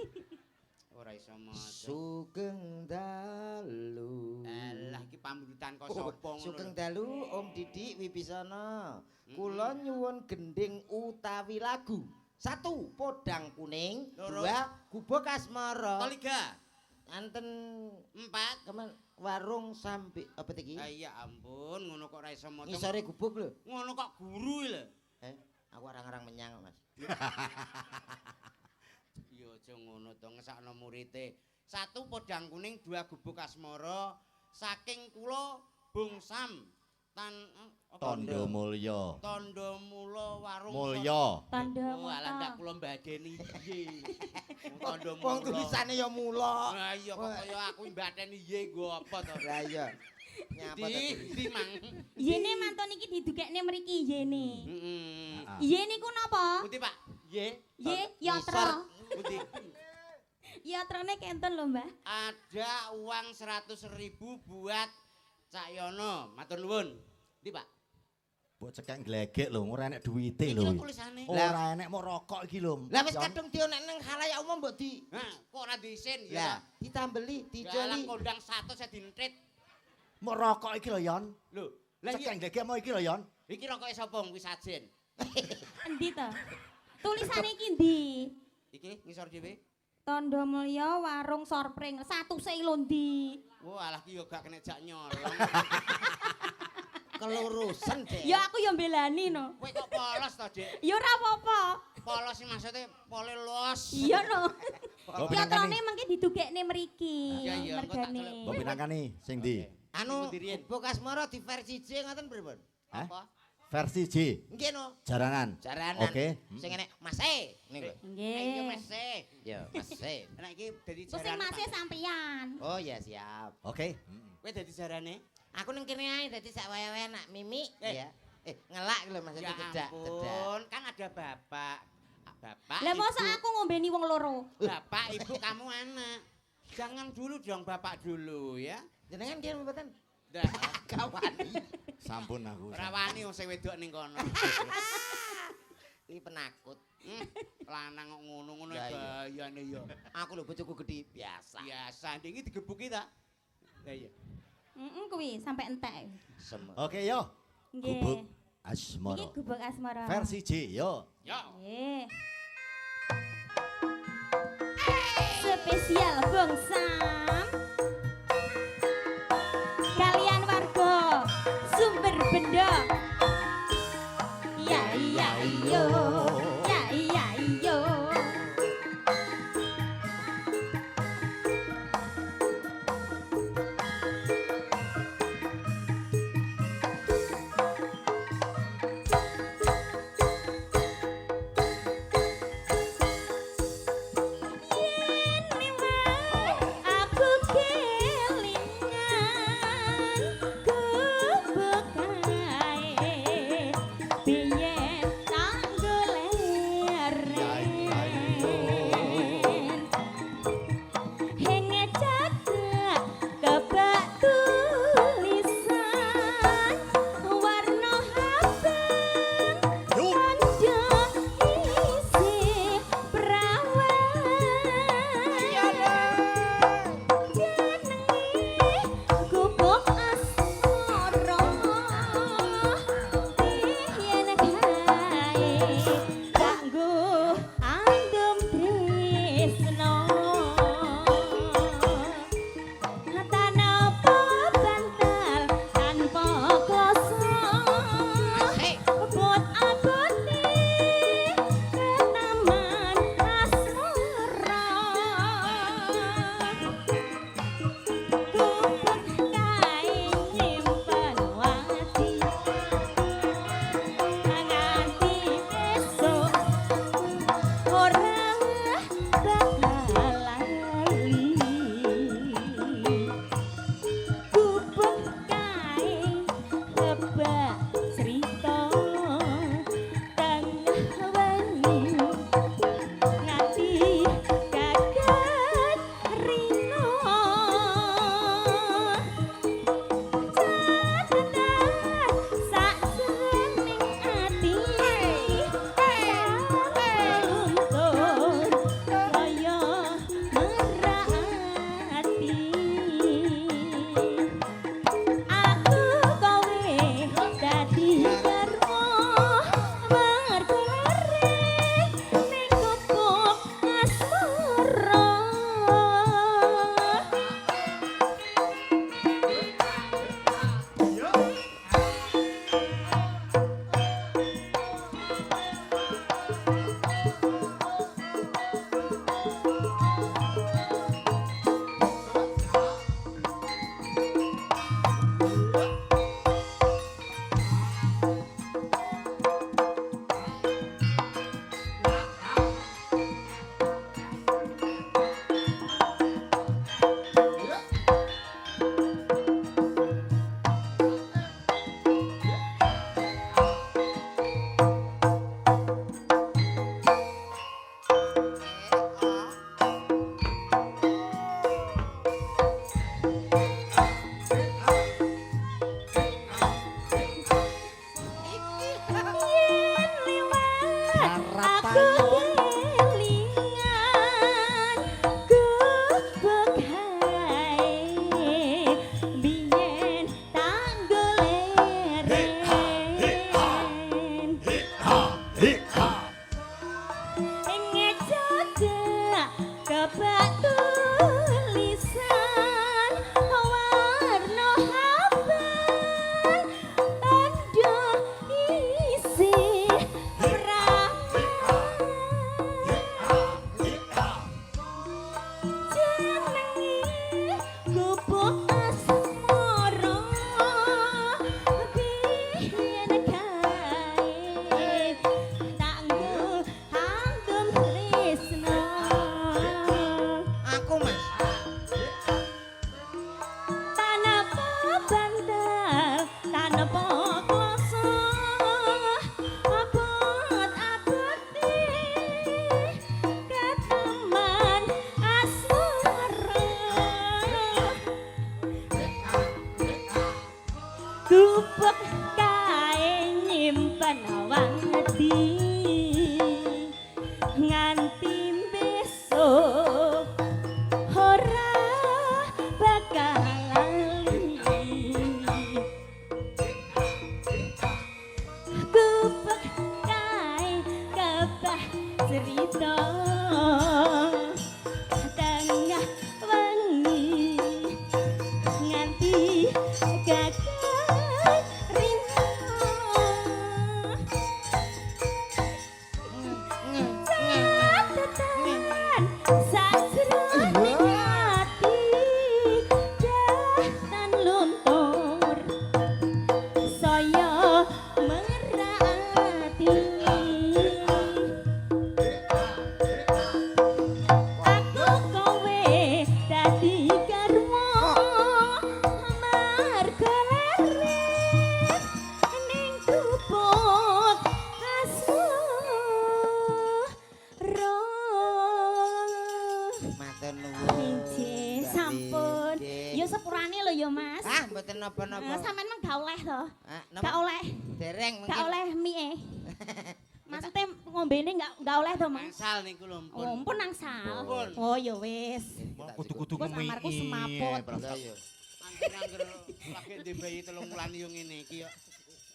ora iso maca. Sugeng dalu. Alah iki pamundutan kok sapa ngono. Sugeng dalu Om Didi Wibisana. Kula nyuwun gending utawi lagu. 1 podang kuning, Loro. 2 gubuk asmara. Toliga. Anten 4. kemen warung sampai apa iki? Ya ampun, ngono kok ora iso maca. Ngisore gubuk lho. Ngono kok guru lho. Aku arang-arang menyang, Mas. Ya aja ngono to, ngesakno murite. 1 podang kuning, 2 gubuk asmara saking kula Bung Sam. Tondo Mulya. Tondo Mula Warung. Mulya. Tanda Alah ndak muta. kula mbadeni piye. Tondo Mula. Wong tulisane ya mula. Lah iya kok kaya aku mbadeni piye nggo apa to? Lah iya. Nyapa to? Di mang. Yene mantun iki didugekne mriki yene. Heeh. Yene niku napa? Putih Pak. Ye. Ye, yatra. Yatrane kenten lho, Mbah. Ada uang 100.000 buat Cak Yono. Matur nuwun. Ndi, Pak? Mbok cekek glegek lho, ora enek duwite Iki lho. lho tulisane. Ora enek mau rokok iki lho. Lah wis kadung dionek ning khalayak umum mbok di. Hah, kok ora diisin Lah, ya? ditambeli, Dalam dijoli. kondang 100 saya dintet. Mau rokok iki lho, Yon. Lho, lah Cekek iki glegek mau iki lho, Yon. iki rokoke sapa kuwi sajen? Endi to? Tulisane iki ndi? Iki ngisor dhewe. Tondo Mulya warung sorpring. Satuse lho ndi? Wah, alah ki yo gak kena jak nyolong. Kelurusan, Dek. Ya aku ya mbelani no. Kowe kok polos to, Dik? Ya ora apa-apa. Polos sih maksudnya pole los. Iya no. Mbok Yatrane pinangkani. mengke didugekne mriki. Iya, iya, engko tak Mergane. celuk. Mbok pinangkani sing ndi? Anu, Ibu Dirien. Mbok Asmara di versi J ngoten pripun? Hah? Apa? Versi J. Nggih no. Jaranan. Jaranan. Oke. Sing enek Mas E niku lho. Ayo Nggih. Mas E. Ya, Mas E. Nek iki dadi Terus sing jarane. masih Pak. sampeyan. Oh ya siap. Oke. Kowe dadi jarane? Aku ning kene ae dadi sak wae-wae nak Mimi Eh. ya. Ngelak lho Mas Ya cedak, cedak. ampun, kan ada bapak. Bapak, Lah mosok ibu. aku ngombeni wong loro. Bapak, ibu, kamu anak. Jangan dulu dong bapak dulu ya. Jenengan dia mboten? Dah, Kawani. Sampun aku. ora wani wong sing wedok ning kono. Iki penakut. Lanang kok ngono-ngono Ya, iya. gayane ya. Aku lho bojoku gede biasa. Biasa, iki digebuki ta? Lah iya. Kuwi sampai entek. Oke yo. Gubuk Nggih. Asmara. Iki gubuk asmara. Versi J yo. Yo. Nggih. Spesial Bung Sam. Kalian warga sumber benda. Ya iya iyo. Ya iya iyo. Aku kelingan gubuk hae biyen tak goleren ngejaja kebak tulisan warna habang tanda isi jenenge gubuk asmara biyen kae tanggo hantum tresno Aku Mas. tanpa bantal tanpa kuasa abot-abote keteman asmara gubuk kae nyimpen wadi nganti besok ora bakal lali gubuk kae kebah cerita tengah wengi nganti gagal rina catatan sajroning ati datan luntur saya merati aku kowe dadi garwa marga leren ning gubuk asmara Matur nuwun. Nggih, sampun. Ya sepurane lho ya, Mas. Ah, mboten napa-napa. Sampeyan mah gak oleh to. Ah, Gak napa? oleh. Dereng Gak mungkin. oleh mie. Maksudnya ngombene gak oleh to, Mas. Angsal niku lho mpun. Oh, mpun nangsal. Mpun. Oh, ya wis. Kudu-kudu Bos amarku semaput. Lah ya. Angger-angger lagi di bayi 3 wulan yo ngene iki yo.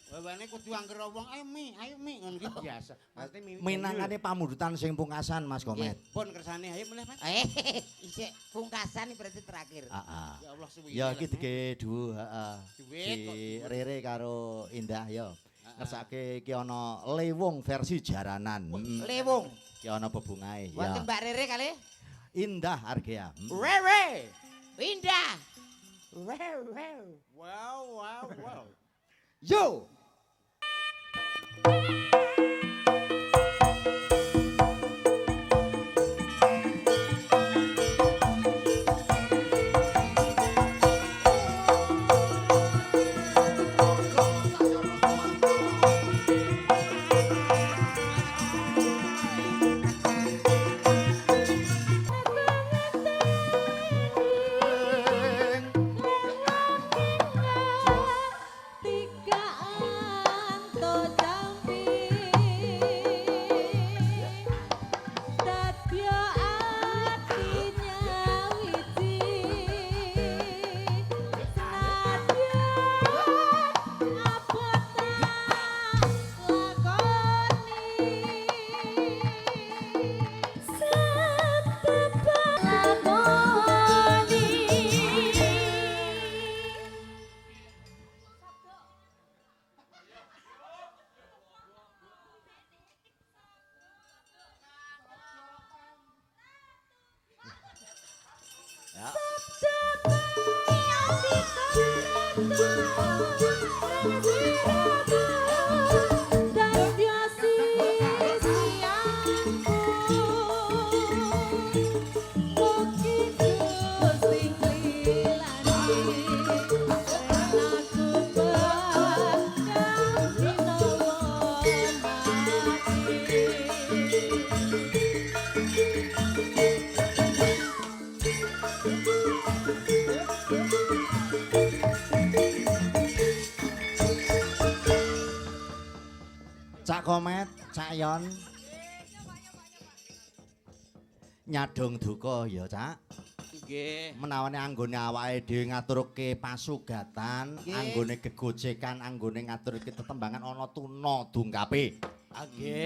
Bawane kudu angger wong ayo mi ngono iki biasa. Pasti Minangkane pamundutan sing pungkasan Mas Komet. pun kersane ayo mulih Mas. Isik pungkasan berarti terakhir. Heeh. Ya Allah suwi. Ya iki dige duwe, heeh. Duit kok. Si Rere karo Indah ya. Ngersake iki ana lewung versi jaranan. Lewung. Ki ana bebungahe Wonten ya. Mbak Rere kali. Indah Argea. Rere. Indah. Rere. Wow. Yo. Tiga anto jampi dadya atinya wiji senadyan abota lakoni Ya. Cak Komet, Cak Yon, nyadong duka ya, Cak. Nggih. Menawane anggone awake dhewe ngaturke pasugatan, Nggih. anggone gegojekan, anggone ngaturke tetembangan ana tuna dungkape. Nggih.